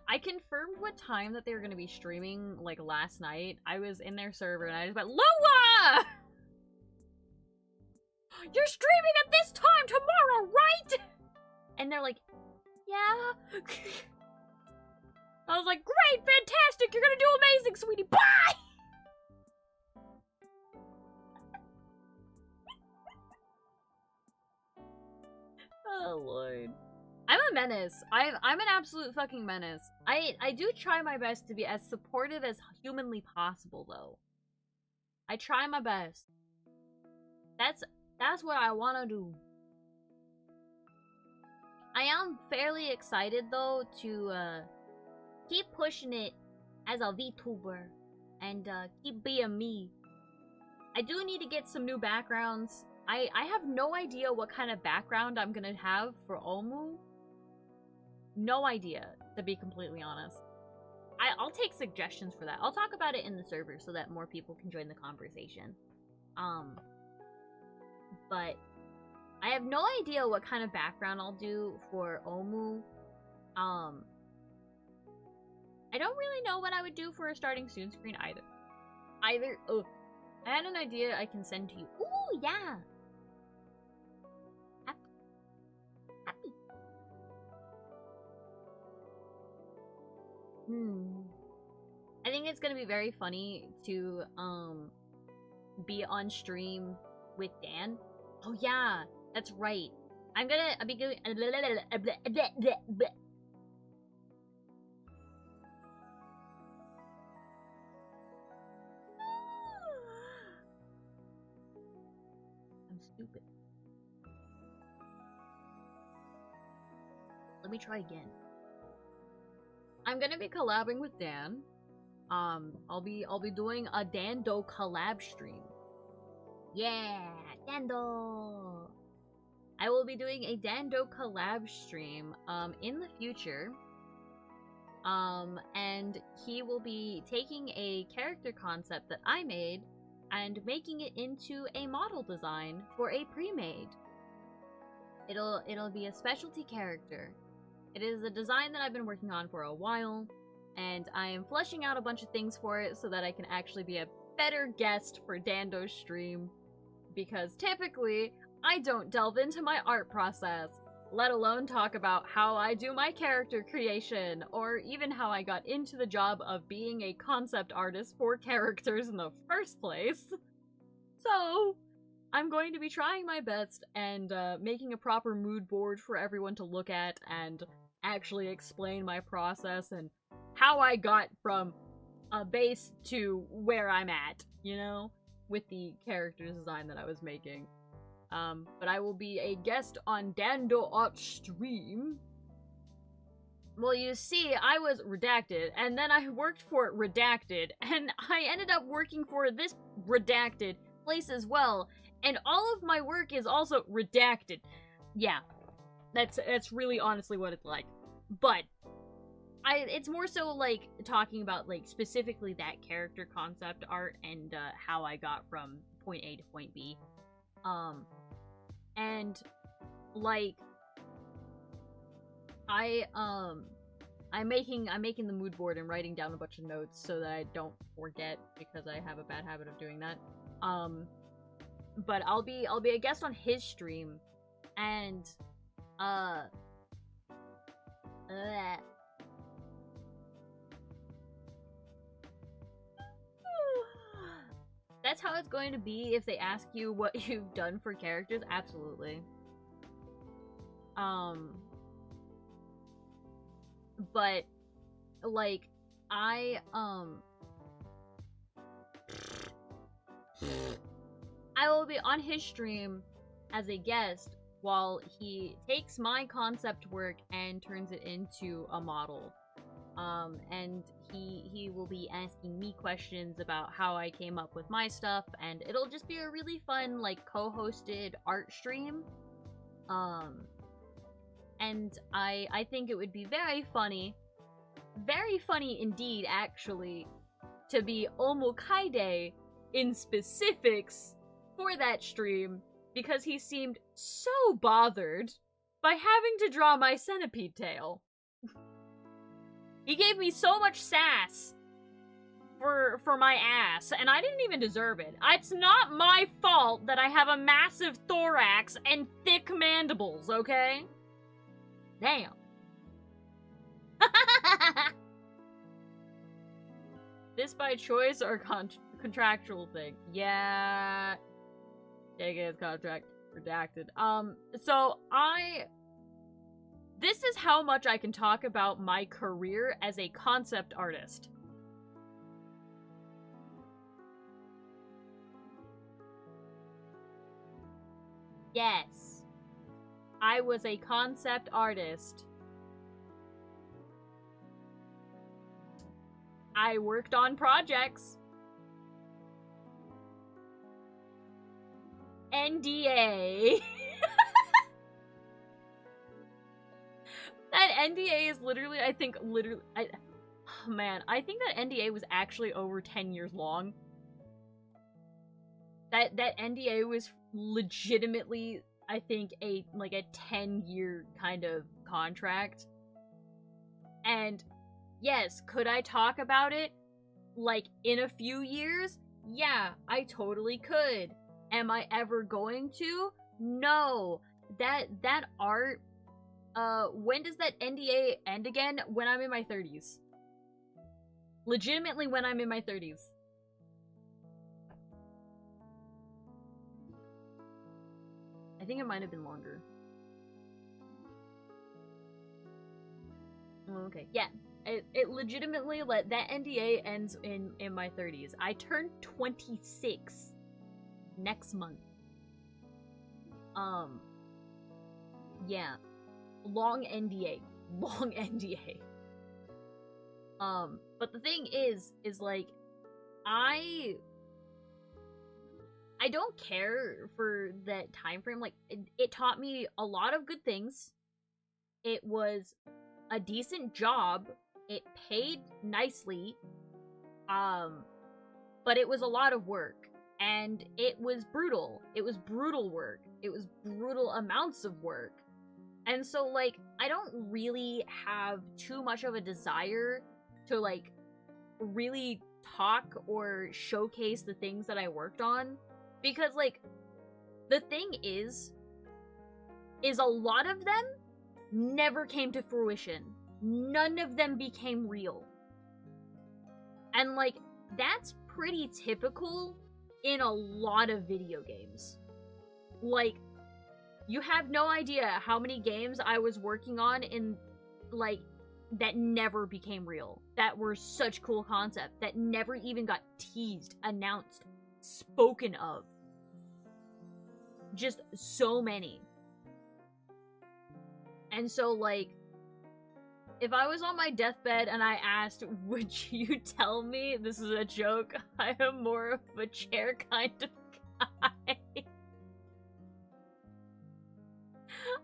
I confirmed what time that they were gonna be streaming, like, last night. I was in their server and I just went, Loa! You're streaming at this time tomorrow, right? And they're like, yeah. I was like, great, fantastic, you're gonna do amazing, sweetie, bye! Oh, Lord. I'm a menace. I'm an absolute fucking menace. I do try my best to be as supportive as humanly possible, though. I try my best. That's what I want to do. I am fairly excited, though, to keep pushing it as a VTuber and keep being me. I do need to get some new backgrounds. I have no idea what kind of background I'm gonna have for Omu. No idea, to be completely honest. I'll take suggestions for that. I'll talk about it in the server so that more people can join the conversation. But I have no idea what kind of background I'll do for Omu. I don't really know what I would do for a starting soon screen either. Oh, I had an idea I can send to you. Ooh, yeah. Happy. I think it's gonna be very funny to be on stream with Dan. Oh yeah, that's right. I'll be doing I'm stupid. Let me try again. I'm gonna be collabing with Dan. I'll be doing a Dando collab stream. Yeah, Dando. I will be doing a Dando collab stream in the future. And he will be taking a character concept that I made and making it into a model design for a pre-made. It'll be a specialty character. It is a design that I've been working on for a while, and I am fleshing out a bunch of things for it so that I can actually be a better guest for Dando's stream. Because typically, I don't delve into my art process, let alone talk about how I do my character creation, or even how I got into the job of being a concept artist for characters in the first place. So, I'm going to be trying my best and making a proper mood board for everyone to look at and actually explain my process and how I got from a base to where I'm at, you know? With the character design that I was making. But I will be a guest on Dando Art stream. Well, you see, I was Redacted, and then I worked for Redacted, and I ended up working for this Redacted place as well, and all of my work is also Redacted. Yeah, that's really honestly what it's like. But it's more so like talking about like specifically that character concept art and how I got from point A to point B. And like I'm making the mood board and writing down a bunch of notes so that I don't forget because I have a bad habit of doing that. But I'll be a guest on his stream, and that's how it's going to be if they ask you what you've done for characters. Absolutely. But like I will be on his stream as a guest while he takes my concept work and turns it into a model. And he will be asking me questions about how I came up with my stuff, and it'll just be a really fun, like, co-hosted art stream. And I think it would be very funny indeed, actually, to be Omokaide in specifics for that stream, because he seemed so bothered by having to draw my centipede tail. He gave me so much sass for my ass, and I didn't even deserve it. It's not my fault that I have a massive thorax and thick mandibles, okay? Damn. This by choice or contractual thing? Yeah. Take it as contract redacted. This is how much I can talk about my career as a concept artist. Yes. I was a concept artist. I worked on projects. NDA. That NDA is literally, I think that NDA was actually over 10 years long. That NDA was legitimately, I think, a 10-year kind of contract. And yes, could I talk about it, like, in a few years? Yeah, I totally could. Am I ever going to? No. That art, when does that NDA end again? When I'm in my 30s. Legitimately when I'm in my 30s. I think it might have been longer. Okay, yeah. It legitimately, that NDA ends in my 30s. I turned 26 next month. Yeah. Long NDA. Long NDA. But the thing is like, I don't care for that time frame. Like, it taught me a lot of good things. It was a decent job. It paid nicely. But it was a lot of work. And it was brutal. It was brutal work. It was brutal amounts of work. And so, like, I don't really have too much of a desire to, like, really talk or showcase the things that I worked on. Because, like, the thing is a lot of them never came to fruition. None of them became real. And, like, that's pretty typical in a lot of video games. Like, you have no idea how many games I was working on in, like, that never became real. That were such cool concepts. That never even got teased, announced, spoken of. Just so many. And so, like, If I was on my deathbed and I asked, would you tell me this is a joke? I am more of a chair kind of guy.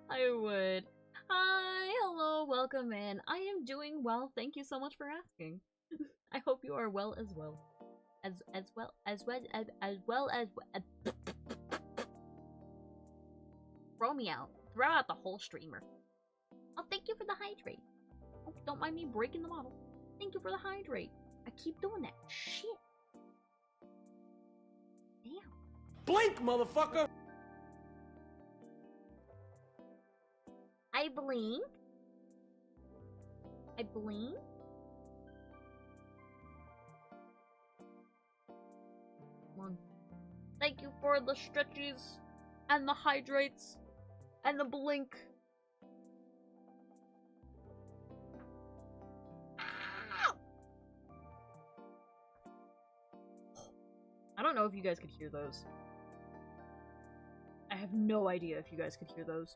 I would. Hi, hello, welcome in. I am doing well. Thank you so much for asking. I hope you are well as well. As well as throw me out. Throw out the whole streamer. Oh, thank you for the hydrate. Oh, don't mind me breaking the bottle. Thank you for the hydrate. I keep doing that. Shit. Damn. Blink, motherfucker! I blink. I blink. Come on. Thank you for the stretches and the hydrates and the blink. I don't know if you guys could hear those. I have no idea if you guys could hear those.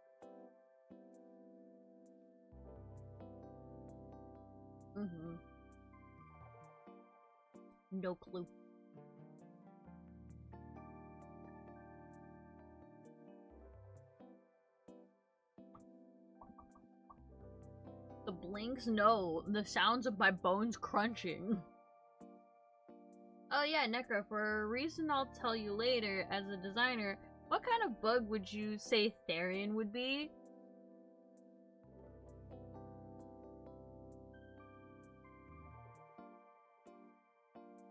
No clue. The blinks? No. The sounds of my bones crunching. Oh yeah, Necro, for a reason I'll tell you later, as a designer, what kind of bug would you say Therian would be?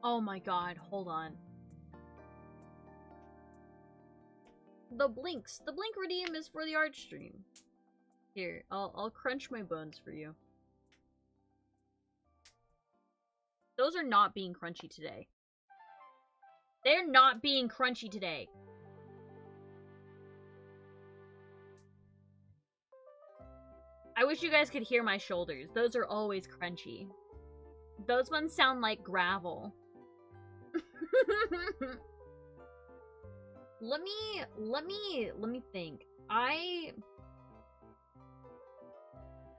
Oh my god, hold on. The blinks. The blink redeem is for the art stream. Here, I'll crunch my bones for you. Those are not being crunchy today. They're not being crunchy today. I wish you guys could hear my shoulders. Those are always crunchy. Those ones sound like gravel. Let me think. I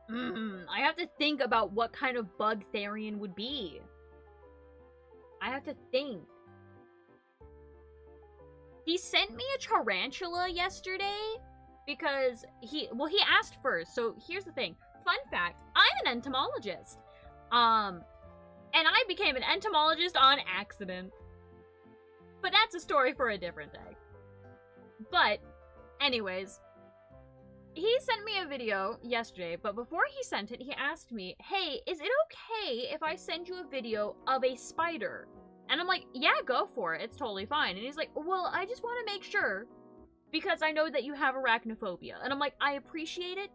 have to think about what kind of bug Therian would be. I have to think. He sent me a tarantula yesterday because he asked first. So here's the thing. Fun fact, I'm an entomologist. And I became an entomologist on accident. But that's a story for a different day. But, anyways, he sent me a video yesterday, but before he sent it, he asked me, hey, is it okay if I send you a video of a spider? And I'm like, yeah, go for it. It's totally fine. And he's like, well, I just want to make sure because I know that you have arachnophobia. And I'm like, I appreciate it.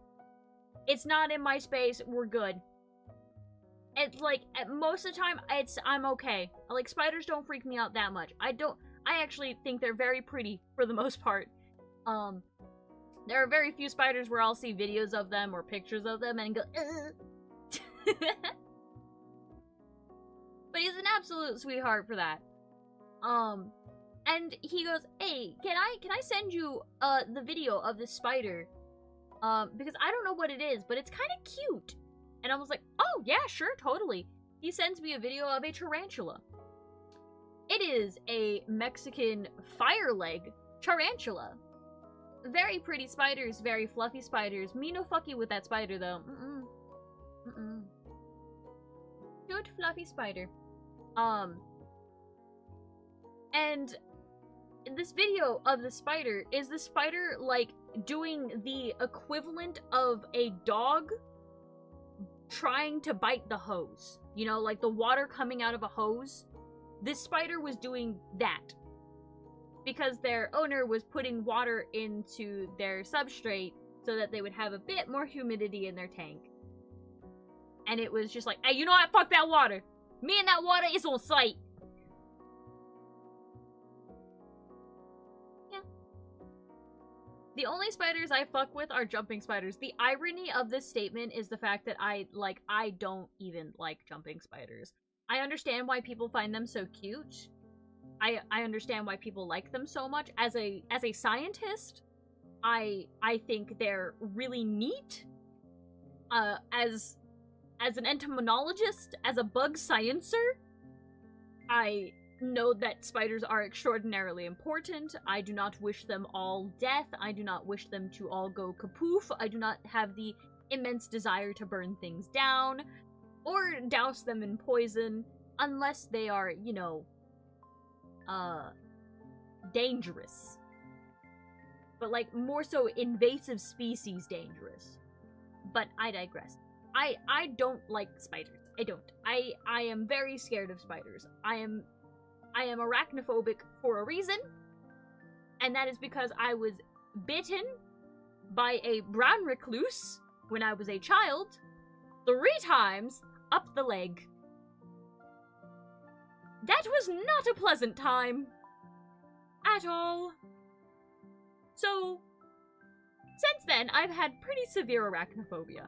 It's not in my space. We're good. It's like, most of the time, I'm okay. Like, spiders don't freak me out that much. I actually think they're very pretty, for the most part. There are very few spiders where I'll see videos of them or pictures of them and go, ugh. But he's an absolute sweetheart for that. And he goes, hey, can I send you, the video of this spider? Because I don't know what it is, but it's kind of cute. And I was like, oh, yeah, sure, totally. He sends me a video of a tarantula. It is a Mexican fire leg tarantula. Very pretty spiders, very fluffy spiders. Me no fucky with that spider, though. Cute, fluffy spider. And this video of the spider is the spider, like, doing the equivalent of a dog trying to bite the hose. You know, like the water coming out of a hose. This spider was doing that. Because their owner was putting water into their substrate so that they would have a bit more humidity in their tank. And it was just like, hey, you know what? Fuck that water. Me and that water is on site. Yeah. The only spiders I fuck with are jumping spiders. The irony of this statement is the fact that I don't even like jumping spiders. I understand why people find them so cute. I understand why people like them so much. As a scientist, I think they're really neat. As As an entomologist, as a bug sciencer, I know that spiders are extraordinarily important. I do not wish them all death. I do not wish them to all go kapoof. I do not have the immense desire to burn things down or douse them in poison unless they are, you know, dangerous. But, like, more so invasive species dangerous. But I digress. I don't like spiders. I don't. I am very scared of spiders. I am arachnophobic for a reason, and that is because I was bitten by a brown recluse when I was a child 3 times up the leg. That was not a pleasant time at all. So, since then, I've had pretty severe arachnophobia.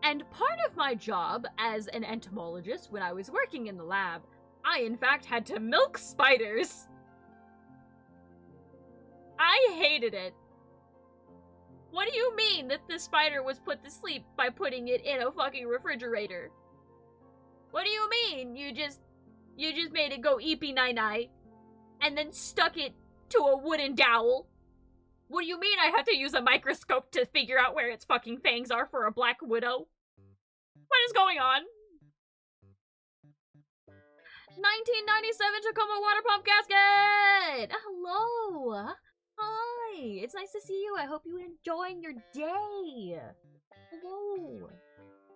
And part of my job as an entomologist when I was working in the lab, I in fact had to milk spiders. I hated it. What do you mean that the spider was put to sleep by putting it in a fucking refrigerator? What do you mean? You just made it go eepy night and then stuck it to a wooden dowel? What do you mean I have to use a microscope to figure out where its fucking fangs are for a black widow? What is going on? 1997 Tacoma water pump gasket! Hello! Hi! It's nice to see you. I hope you're enjoying your day. Hello.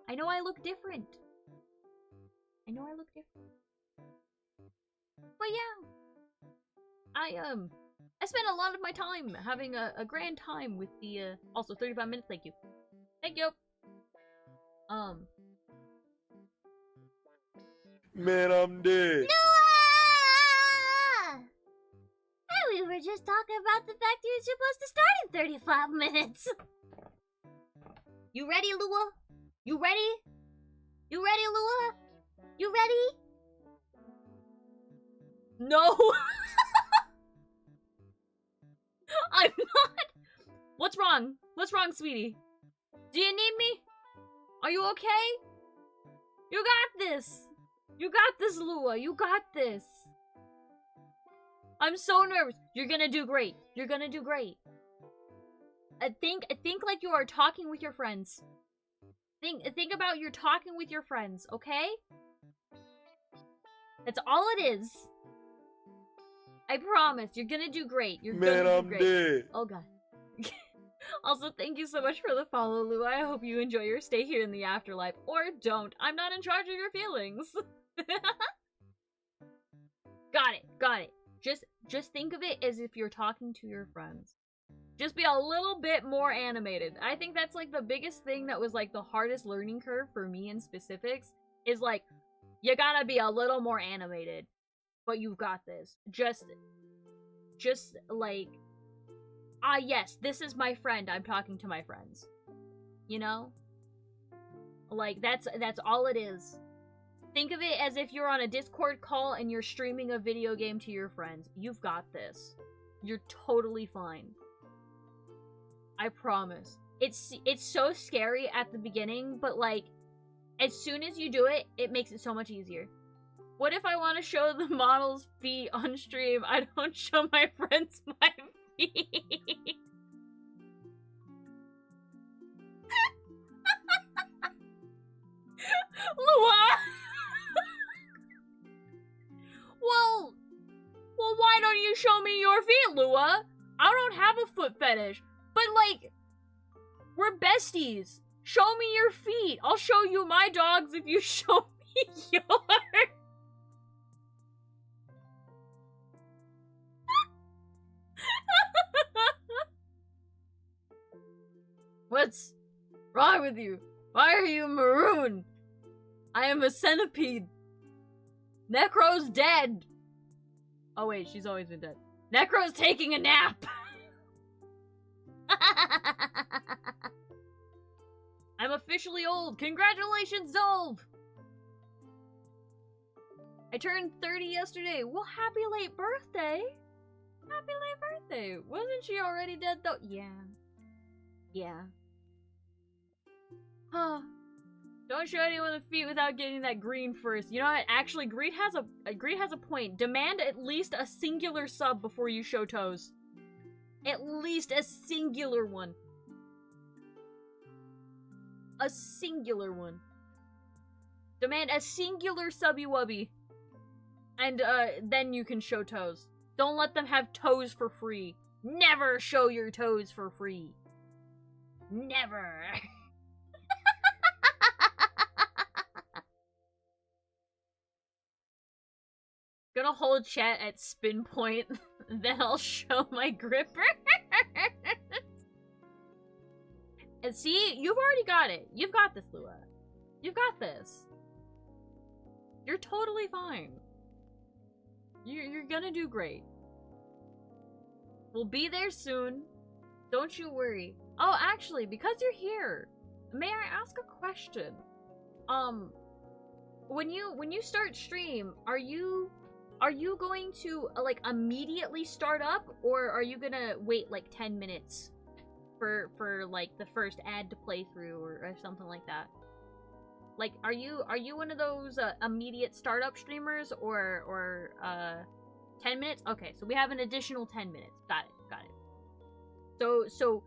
I know I look different. But yeah. I spent a lot of my time having a grand time with the, also 35 minutes, thank you. Thank you! Man, I'm dead. Noah! Hey, we were just talking about the fact you're supposed to start in 35 minutes. You ready, Lua? You ready? You ready, Lua? You ready? No! I'm not! What's wrong? What's wrong, sweetie? Do you need me? Are you okay? You got this! You got this, Lua! You got this! I'm so nervous. You're gonna do great. You're gonna do great. Think like you are talking with your friends. Think about you're talking with your friends, okay? That's all it is. I promise, you're gonna do great. You're Man, gonna do I'm great. dead. Oh god. Also, thank you so much for the follow, Lou. I hope you enjoy your stay here in the afterlife. Or don't. I'm not in charge of your feelings. Got it. Just think of it as if you're talking to your friends. Just be a little bit more animated. I think that's like the biggest thing that was like the hardest learning curve for me in specifics is like, you gotta be a little more animated. But you've got this. Just like, yes, this is my friend. I'm talking to my friends. You know? Like, that's all it is. Think of it as if you're on a Discord call and you're streaming a video game to your friends. You've got this. You're totally fine. I promise. It's so scary at the beginning, but like, as soon as you do it, it makes it so much easier. What if I want to show the model's feet on stream? I don't show my friends my feet. Lua! Well, why don't you show me your feet, Lua? I don't have a foot fetish. But, like, we're besties. Show me your feet. I'll show you my dogs if you show me yours. What's wrong with you? Why are you maroon? I am a centipede. Necro's dead. Oh wait, she's always been dead. Necro's taking a nap. I'm officially old. Congratulations, Zolv. I turned 30 yesterday. Well, happy late birthday. Happy late birthday. Wasn't she already dead though? Yeah. Yeah. Huh. Don't show anyone the feet without getting that green first. You know what? Actually, Greed has a point. Demand at least a singular sub before you show toes. At least a singular one. A singular one. Demand a singular subby wubby. And then you can show toes. Don't let them have toes for free. Never show your toes for free. Never. Gonna hold chat at spin point, then I'll show my gripper. And see, you've already got it. You've got this, Lua. You've got this. You're totally fine. You're gonna do great. We'll be there soon. Don't you worry. Oh, actually, because you're here, may I ask a question? When you start stream, are you going to like immediately start up, or are you gonna wait like 10 minutes for like the first ad to play through or something like that? Like, are you one of those immediate startup streamers, or 10 minutes? Okay, so we have an additional 10 minutes. Got it. So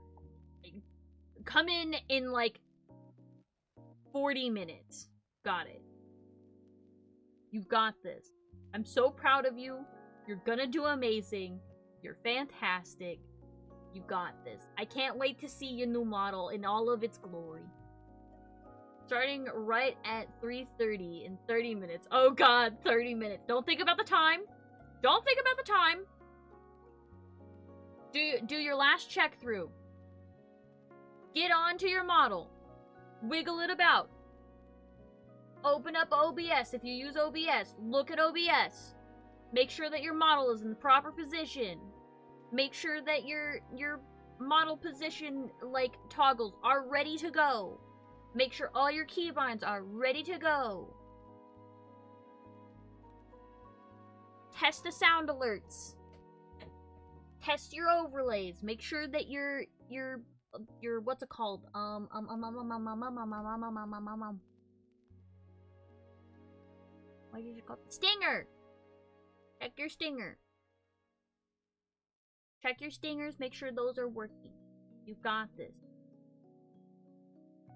come in like 40 minutes. Got it. You've got this. I'm so proud of you. You're gonna do amazing. You're fantastic. You got this. I can't wait to see your new model in all of its glory. Starting right at 3:30 in 30 minutes. Oh god, 30 minutes. Don't think about the time. Don't think about the time. Do your last check through. Get onto your model. Wiggle it about. Open up OBS if you use OBS. Look at OBS. Make sure that your model is in the proper position. Make sure that your model position like toggles are ready to go. Make sure all your keybinds are ready to go. Test the sound alerts. Test your overlays. Make sure that your what's it called? What did you call it? Stinger! Check your stinger. Check your stingers, make sure those are working. You've got this.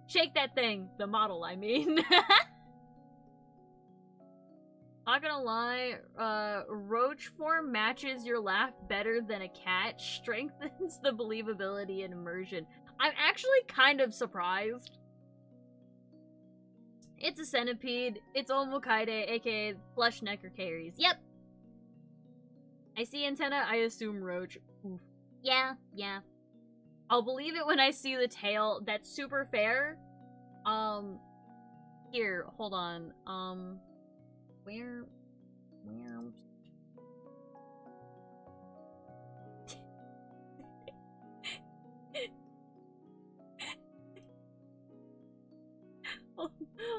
Shake that thing! The model, I mean. Not gonna lie, roach form matches your laugh better than a cat, strengthens the believability and immersion. I'm actually kind of surprised. It's a centipede. It's Omokaide, aka flush necker carries. Yep. I see antenna, I assume roach. Oof. Yeah. I'll believe it when I see the tail. That's super fair. Here, hold on. Where?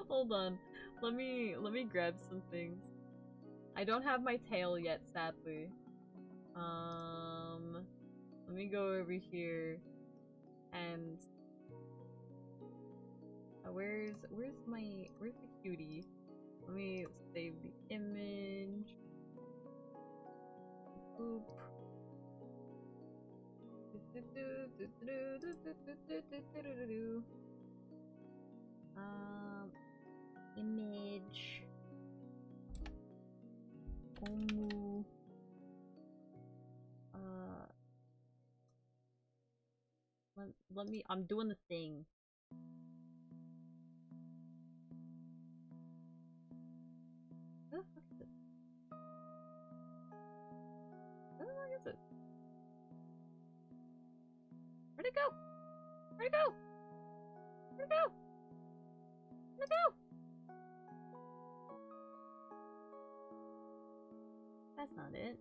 Hold on. Let me grab some things. I don't have my tail yet, sadly. Let me go over here and where's the cutie? Let me save the image. Boop. Image. Omu. Let me. I'm doing the thing. Where the fuck is it? Where the fuck is it? Where'd it go? Where'd it go? Where'd it go? Where'd it go? That's not it.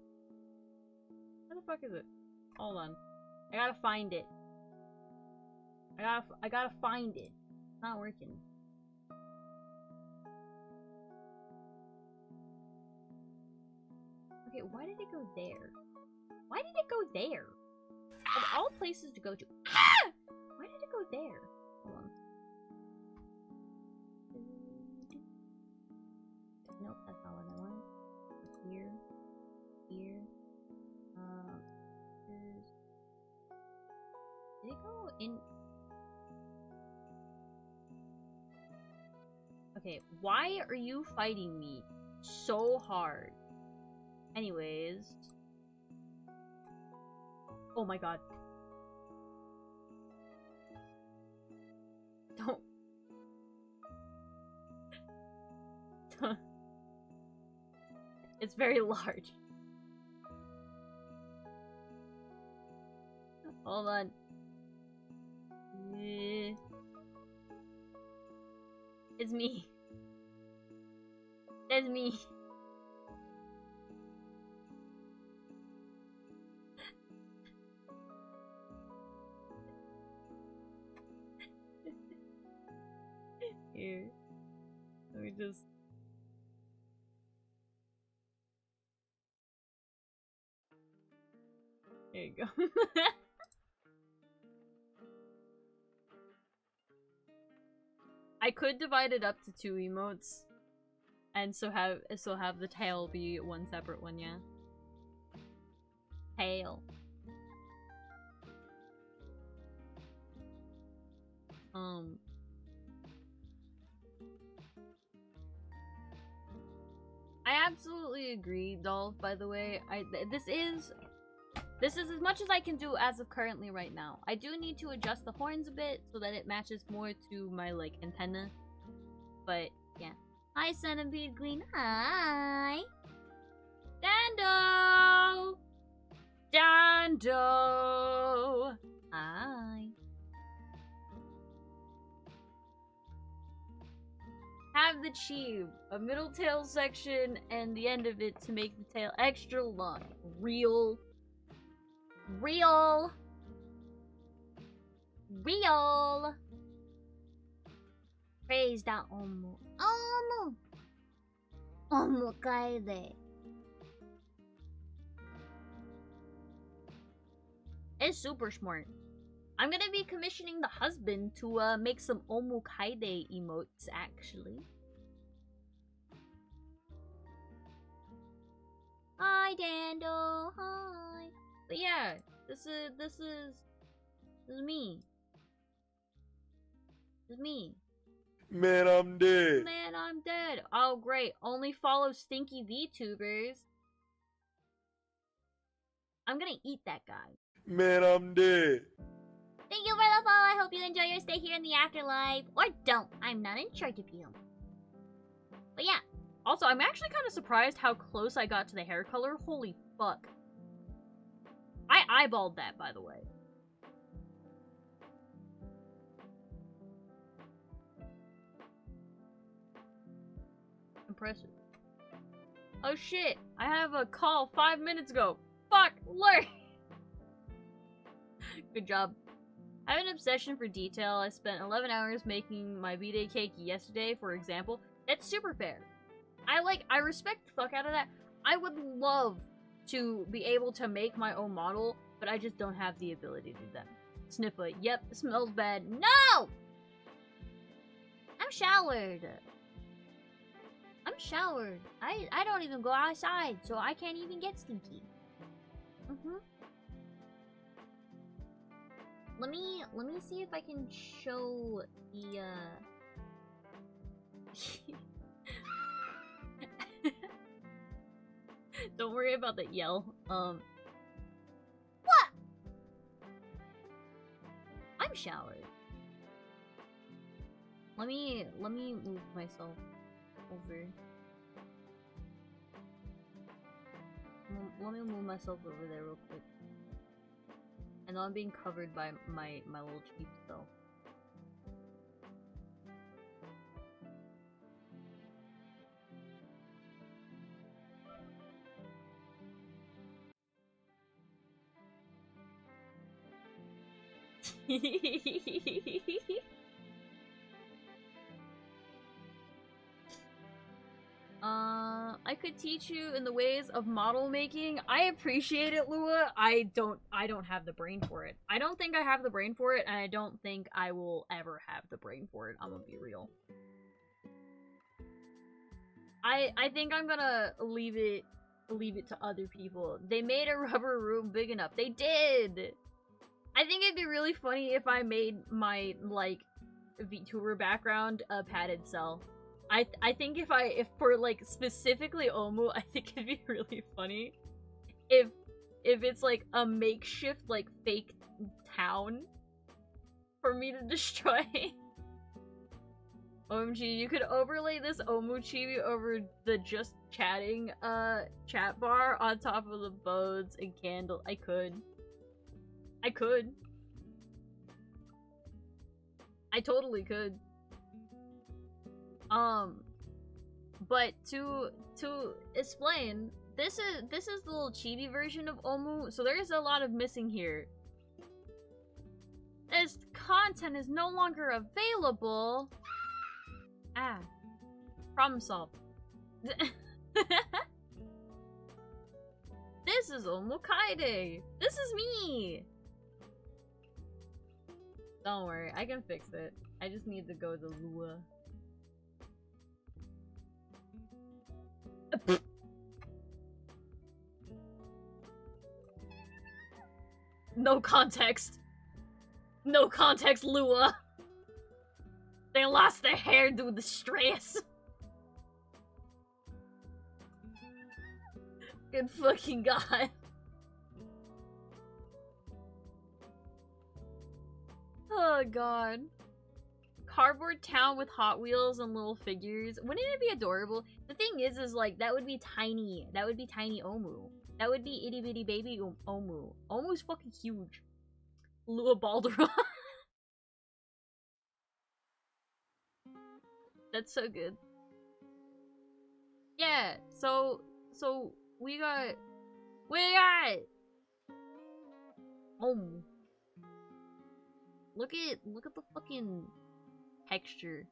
Where the fuck is it? Hold on. I gotta find it. I gotta find it. It's not working. Okay, why did it go there? Why did it go there? Of all places to go to. Ah! Why did it go there? Hold on. Oh, okay, why are you fighting me so hard? Anyways. Oh my god. Don't. It's very large. Hold on. It's me. It's me. Here. Let me just... There you go. I could divide it up to 2 emotes. And so have the tail be one separate one, yeah. Tail. I absolutely agree, Dolph, by the way. This is as much as I can do as of currently right now. I do need to adjust the horns a bit so that it matches more to my, like, antenna. But, yeah. Hi, Centipede Queen. Hi! Dando! Dando! Hi. Have the cheeve, a middle tail section, and the end of it to make the tail extra long. Real. Praise that Omu. Omu kaide. It's super smart. I'm gonna be commissioning the husband to make some Omu kaide emotes, actually. Hi, Dando. Hi. But yeah, this is me. This is me. Man, I'm dead. Man, I'm dead. Oh, great. Only follow stinky VTubers. I'm gonna eat that guy. Man, I'm dead. Thank you for the follow. I hope you enjoy your stay here in the afterlife. Or don't. I'm not in charge of you. But yeah. Also, I'm actually kind of surprised how close I got to the hair color. Holy fuck. I eyeballed that, by the way. Impressive. Oh shit, I have a call 5 minutes ago. Fuck, lurk! Good job. I have an obsession for detail. I spent 11 hours making my B-Day cake yesterday, for example. That's super fair. I respect the fuck out of that. I would love to be able to make my own model, but I just don't have the ability to do that. Sniffa, yep, it smells bad. No! I'm showered. I don't even go outside, so I can't even get stinky. Let me see if I can show the Don't worry about the yell. What? I'm showered. Let me move myself over. Let me move myself over there real quick. And I'm being covered by my little cheap self. I could teach you in the ways of model making. I appreciate it, Lua. I don't have the brain for it. I don't think I have the brain for it, and I don't think I will ever have the brain for it. I'm gonna be real. I think I'm gonna leave it to other people. They made a rubber room big enough. They did! I think it'd be really funny if I made my, like, VTuber background a padded cell. I think if for, like, specifically Omu, I think it'd be really funny if it's, like, a makeshift, like, fake town for me to destroy. OMG, you could overlay this Omu chibi over the just chatting, chat bar on top of the boats and candle. I could. I totally could. But to explain, this is the little chibi version of Omu, so there is a lot of missing here. This content is no longer available. Ah. Problem solved. This is Omu Kaide. This is me. Don't worry, I can fix it. I just need to go to Lua. No context. No context, Lua. They lost their hair due to stress. Good fucking god. Oh god. Cardboard town with Hot Wheels and little figures. Wouldn't it be adorable? The thing is like, that would be tiny. That would be tiny Omu. That would be itty bitty baby Omu. Omu's fucking huge. Lua Balderon. That's so good. Yeah, so we got Omu. Look at the fucking texture.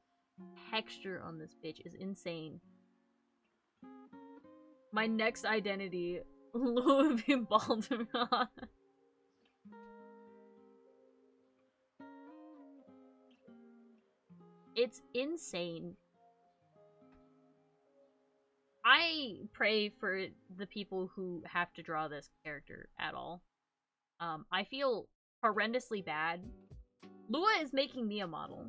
Texture on this bitch is insane. My next identity, Louis Balderon. It's insane. I pray for the people who have to draw this character at all. I feel horrendously bad. Lua is making me a model.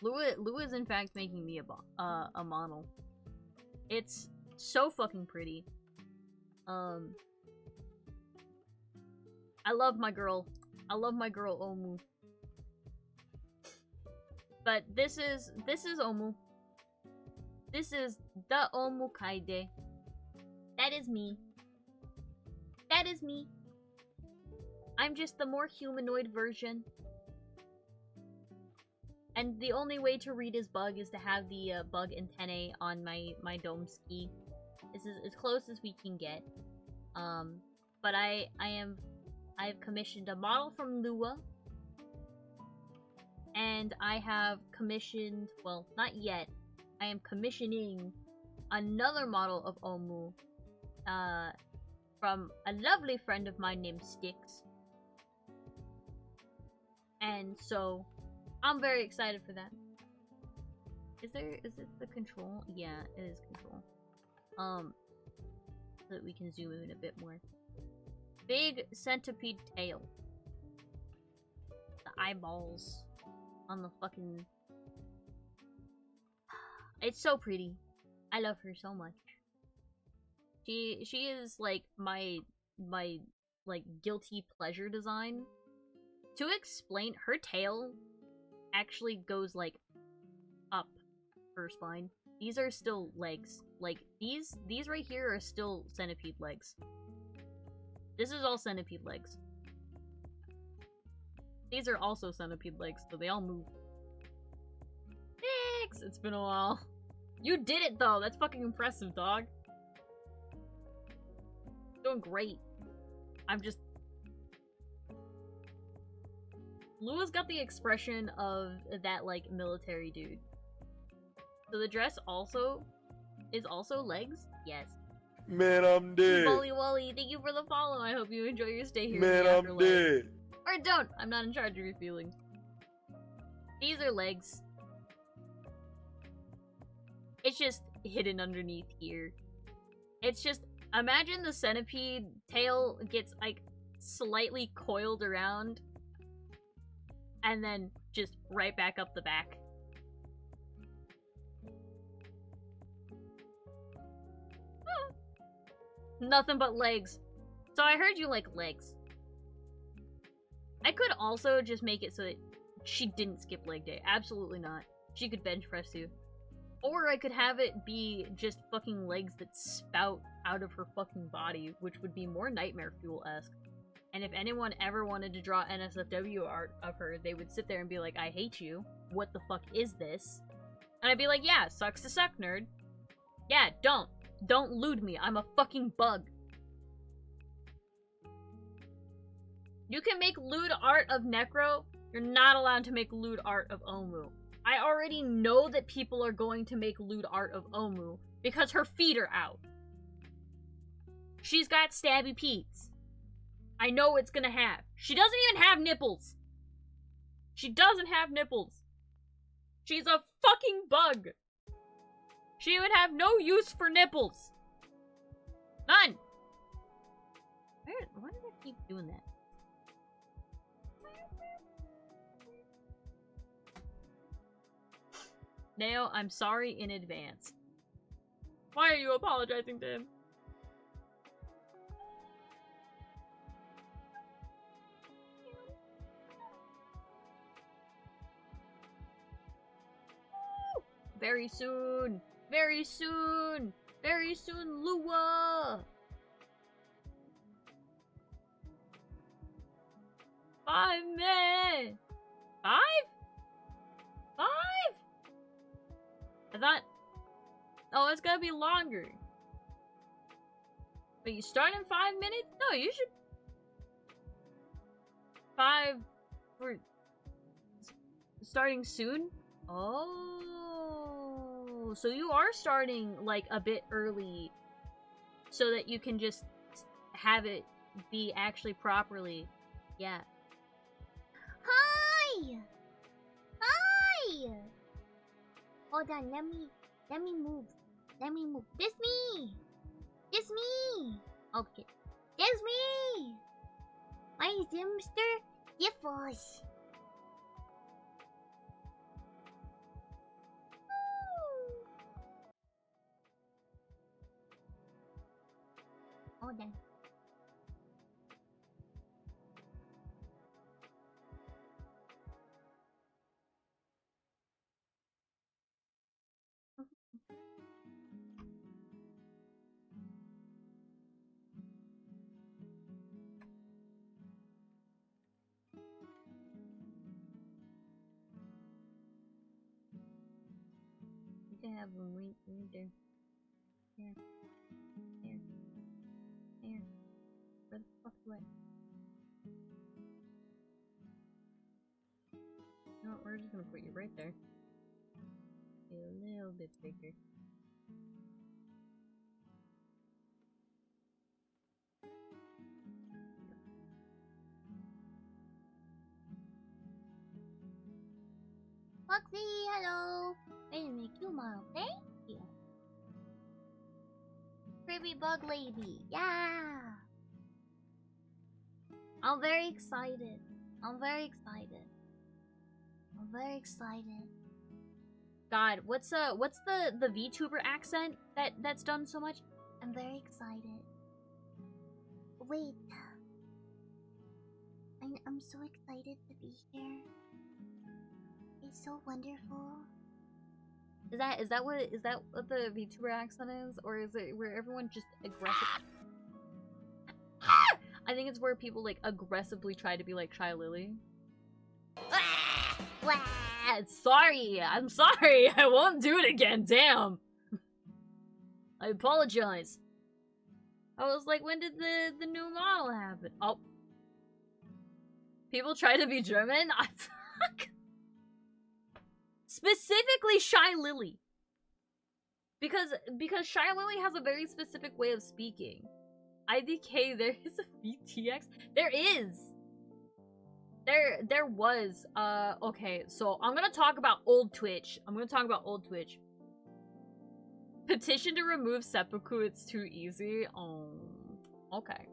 Lua is in fact making me a model. It's so fucking pretty. I love my girl. I love my girl Omu. But this is Omu. This is the Omu Kaide. That is me. That is me. I'm just the more humanoid version. And the only way to read his bug is to have the bug antennae on my dome ski. This is as close as we can get. But I've commissioned a model from Lua. And I have commissioned, well, not yet. I am commissioning another model of Omu from a lovely friend of mine named Styx. And so I'm very excited for that. Is it the control? Yeah, it is control. So that we can zoom in a bit more. Big centipede tail. The eyeballs on the fucking... It's so pretty. I love her so much. She is like my like guilty pleasure design. To explain, her tail actually goes like up her spine. These are still legs. Like these right here are still centipede legs. This is all centipede legs. These are also centipede legs, so they all move. Thanks! It's been a while. You did it though! That's fucking impressive, dog. Doing great. I'm just... Lua's got the expression of that, like, military dude. So the dress also... is also legs? Yes. Man, I'm dead. Wally Wally, thank you for the follow. I hope you enjoy your stay here Man, in the I'm afterlife. dead. Or don't. I'm not in charge of your feelings. These are legs. It's just hidden underneath here. It's just... Imagine the centipede tail gets, like, slightly coiled around, and then just right back up the back. Nothing but legs. So I heard you like legs. I could also just make it so that she didn't skip leg day. Absolutely not. She could bench press you. Or I could have it be just fucking legs that spout out of her fucking body, which would be more Nightmare Fuel-esque. And if anyone ever wanted to draw NSFW art of her, they would sit there and be like, I hate you. What the fuck is this? And I'd be like, yeah, sucks to suck, nerd. Yeah, don't. Don't lewd me. I'm a fucking bug. You can make lewd art of Necro. You're not allowed to make lewd art of Omu. I already know that people are going to make lewd art of Omu because her feet are out. She's got stabby peaks. I know it's gonna have. She doesn't even have nipples. She doesn't have nipples. She's a fucking bug. She would have no use for nipples. None. Why did I keep doing that? Nao, I'm sorry in advance. Why are you apologizing to him? Very soon! Very soon! Very soon, Lua! 5 minutes! 5? 5? I thought... Oh, it's gonna be longer. But you start in 5 minutes? No, you should... 5... We're... Starting soon? Oh... So you are starting, like, a bit early. So that you can just have it be actually properly. Yeah. Hi! Hi! Hold on, let me move. Let me move. This me! This me! Okay. This me! My Zimster Yiffles. Hold on. You can have them right there. Here. Here. Here. Where the fuck do I... No, we're just gonna put you right there. A little bit bigger. Foxy, hello. Wait a minute, you model. Thank you. Creepy bug lady. Yeah. I'm very excited. I'm very excited. I'm very excited. God, what's the VTuber accent that's done so much? I'm very excited. Wait. I'm so excited to be here. It's so wonderful. Is that what the VTuber accent is, or is it where everyone just aggressive? I think it's where people like aggressively try to be like Shy Lily. Sorry, I'm sorry. I won't do it again. Damn. I apologize. I was like, when did the new model happen? Oh, people try to be German. I fuck. Specifically Shy Lily. Because Shy Lily has a very specific way of speaking. IDK, there is a VTX? There is! There was, okay, so I'm gonna talk about old Twitch. Petition to remove seppuku, it's too easy. Oh, okay.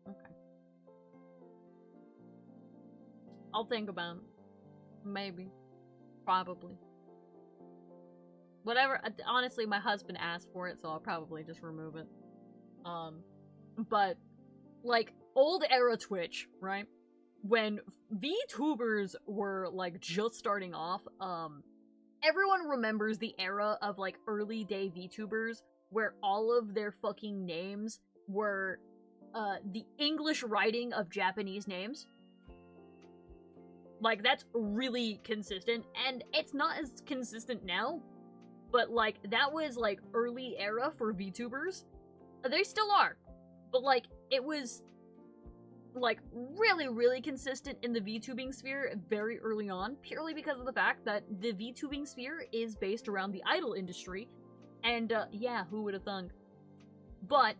Okay. I'll think about it. Maybe. Probably. Whatever. Honestly, my husband asked for it, so I'll probably just remove it. But, like, old era Twitch, right? When VTubers were, like, just starting off, everyone remembers the era of, like, early day VTubers where all of their fucking names were, the English writing of Japanese names. Like, that's really consistent, and it's not as consistent now, but, like, that was, like, early era for VTubers. They still are, but, like, it was, like, really, really consistent in the VTubing sphere very early on, purely because of the fact that the VTubing sphere is based around the idol industry, and, yeah, who would have thunk? But,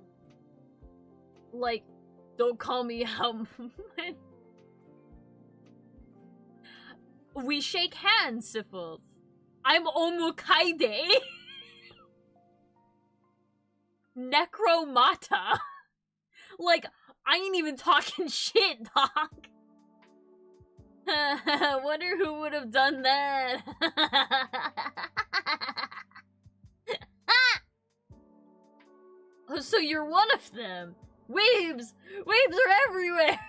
like, don't call me out. We shake hands, Syphils. I'm Omukaide. Necromata. Like, I ain't even talking shit, dog. Wonder who would have done that. Oh, so you're one of them. Weebs! Weebs are everywhere!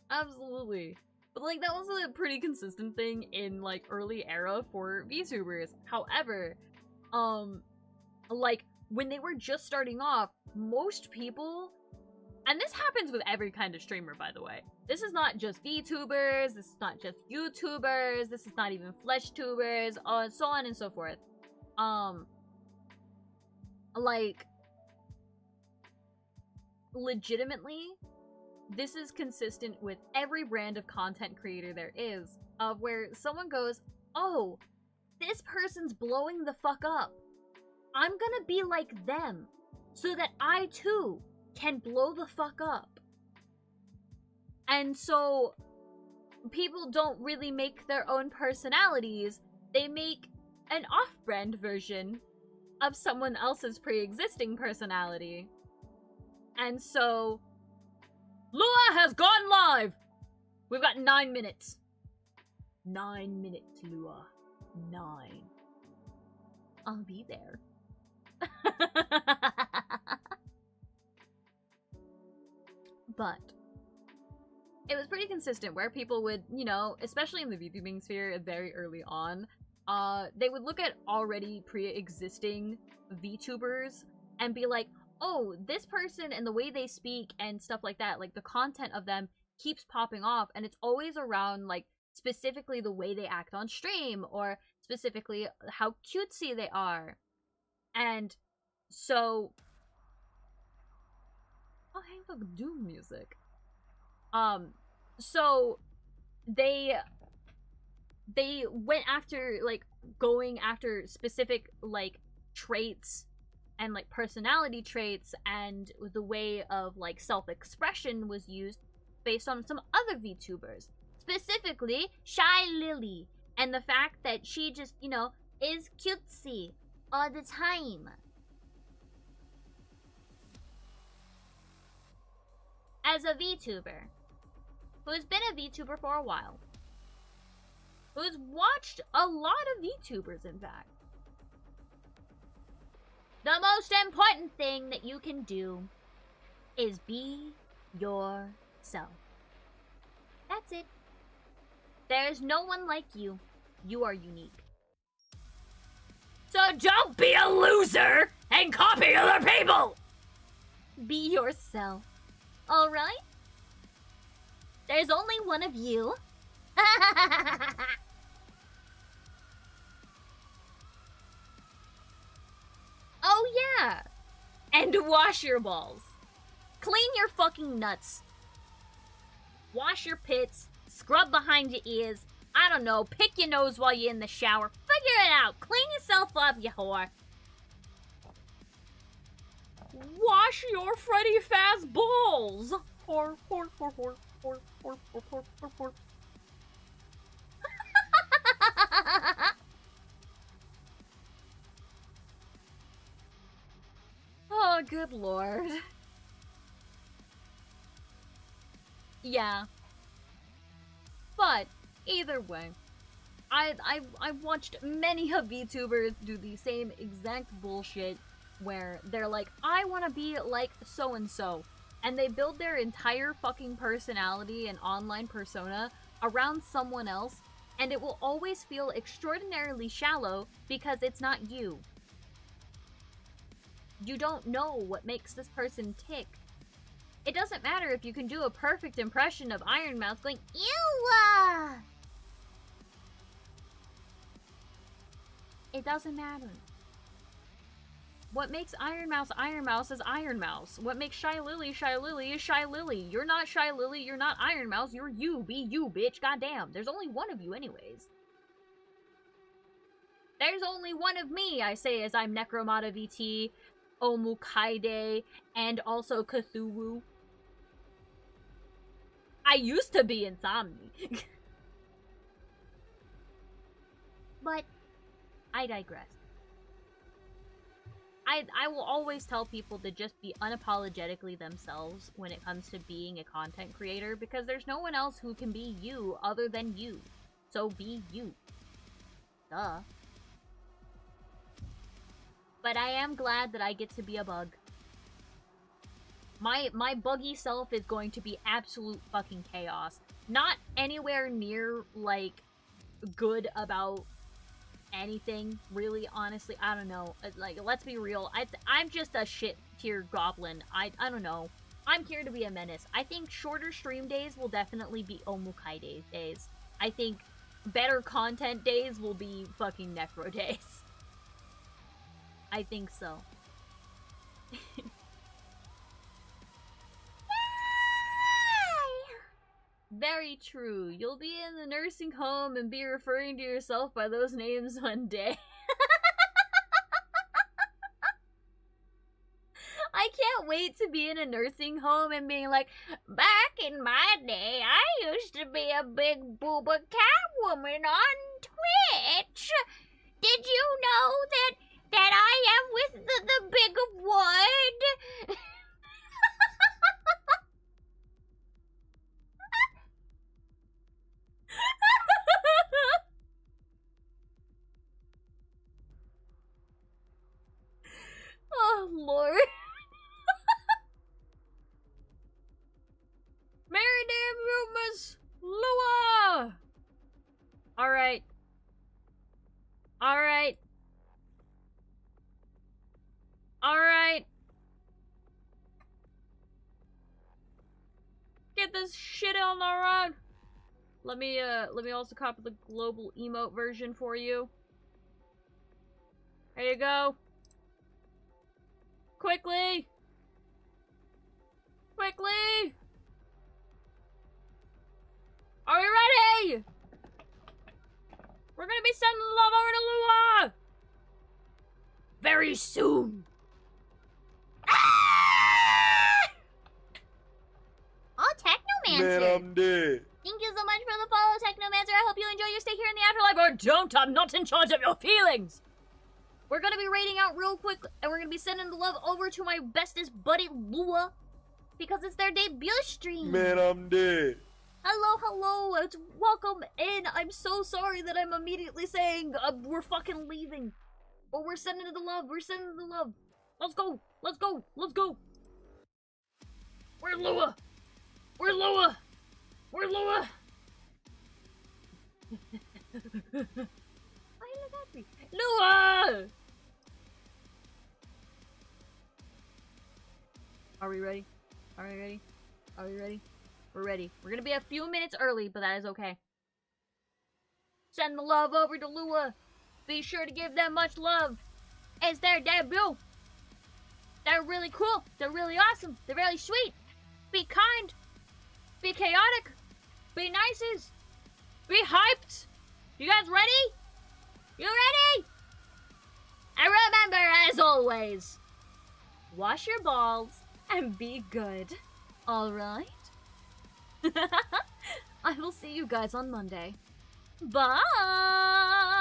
Absolutely. But, like, that was a pretty consistent thing in, like, early era for VTubers. However, like, when they were just starting off, most people, and this happens with every kind of streamer, by the way. This is not just VTubers, this is not just YouTubers, this is not even FleshTubers, so on and so forth. Like, legitimately, this is consistent with every brand of content creator there is, of where someone goes, oh, this person's blowing the fuck up. I'm gonna be like them, so that I too can blow the fuck up. And so, people don't really make their own personalities, they make an off-brand version of someone else's pre-existing personality. And so, Lua has gone live! We've got 9 minutes. 9 minutes, Lua. 9. I'll be there. But it was pretty consistent where people would, you know, especially in the VTubing sphere very early on, they would look at already pre-existing VTubers and be like, oh, this person and the way they speak and stuff like that, like the content of them keeps popping off, and it's always around, like, specifically the way they act on stream, or specifically how cutesy they are. And so, oh, hang the Doom music. So they went after, like, going after specific, like, traits and, like, personality traits, and the way of, like, self-expression was used based on some other VTubers. Specifically, Shy Lily, and the fact that she just, you know, is cutesy all the time. As a VTuber, who's been a VTuber for a while, who's watched a lot of VTubers, in fact, the most important thing that you can do is be yourself. That's it. There's no one like you. You are unique. So don't be a loser and copy other people! Be yourself. Alright? There's only one of you. Oh yeah! And wash your balls. Clean your fucking nuts. Wash your pits. Scrub behind your ears. I don't know, pick your nose while you're in the shower. Figure it out. Clean yourself up, you whore. Wash your Freddy Faz balls. Whore. Oh, good lord. Yeah. But either way, I watched many of VTubers do the same exact bullshit where they're like, I want to be like so-and-so. And they build their entire fucking personality and online persona around someone else, and it will always feel extraordinarily shallow because it's not you. You don't know what makes this person tick. It doesn't matter if you can do a perfect impression of Ironmouth going, Ew! it doesn't matter. What makes Iron Mouse is Iron Mouse. What makes Shy Lily is Shy Lily. You're not Shy Lily, you're not Iron Mouse, you're you. Be you, bitch. Goddamn. There's only one of you anyways. There's only one of me, I say as I'm Necromata VT, Omukaide, and also Cthulhu. I used to be Insomni. But I digress. I will always tell people to just be unapologetically themselves when it comes to being a content creator, because there's no one else who can be you other than you. So be you. Duh. But I am glad that I get to be a bug. My buggy self is going to be absolute fucking chaos. Not anywhere near, like, good about anything, really, honestly. I don't know. Like, let's be real. I'm just a shit tier goblin. I don't know. I'm here to be a menace. I think shorter stream days will definitely be Omukai days. I think better content days will be fucking Necro days. I think so. Very true. You'll be in the nursing home and be referring to yourself by those names one day. I can't wait to be in a nursing home and being like, back in my day, I used to be a big booba cat woman on Twitch. Did you know that I am with the big wood? Oh, Lord. Mary damn Miss Lua! Alright. Alright. Alright. Get this shit on the road. Let me also copy the global emote version for you. There you go. Quickly! Quickly! Are we ready? We're gonna be sending love over to Lua! Very soon! Ah! Oh, Technomancer! Man, I'm dead. Thank you so much for the follow, Technomancer. I hope you enjoy your stay here in the afterlife. Or don't, I'm not in charge of your feelings! We're gonna be raiding out real quick, and we're gonna be sending the love over to my bestest buddy, Lua, because it's their debut stream. Man, I'm dead. Hello, hello, it's welcome in. I'm so sorry that I'm immediately saying we're fucking leaving. But we're sending the love, we're sending the love. Let's go, let's go, let's go. We're Lua. We're Lua. We're Lua. Why look at me? Lua! Are we ready? Are we ready? Are we ready? We're ready. We're gonna be a few minutes early, but that is okay. Send the love over to Lua. Be sure to give them much love. It's their debut. They're really cool. They're really awesome. They're really sweet. Be kind. Be chaotic. Be nices. Be hyped. You guys ready? You ready? And remember, as always, wash your balls and be good. Alright? I will see you guys on Monday. Bye!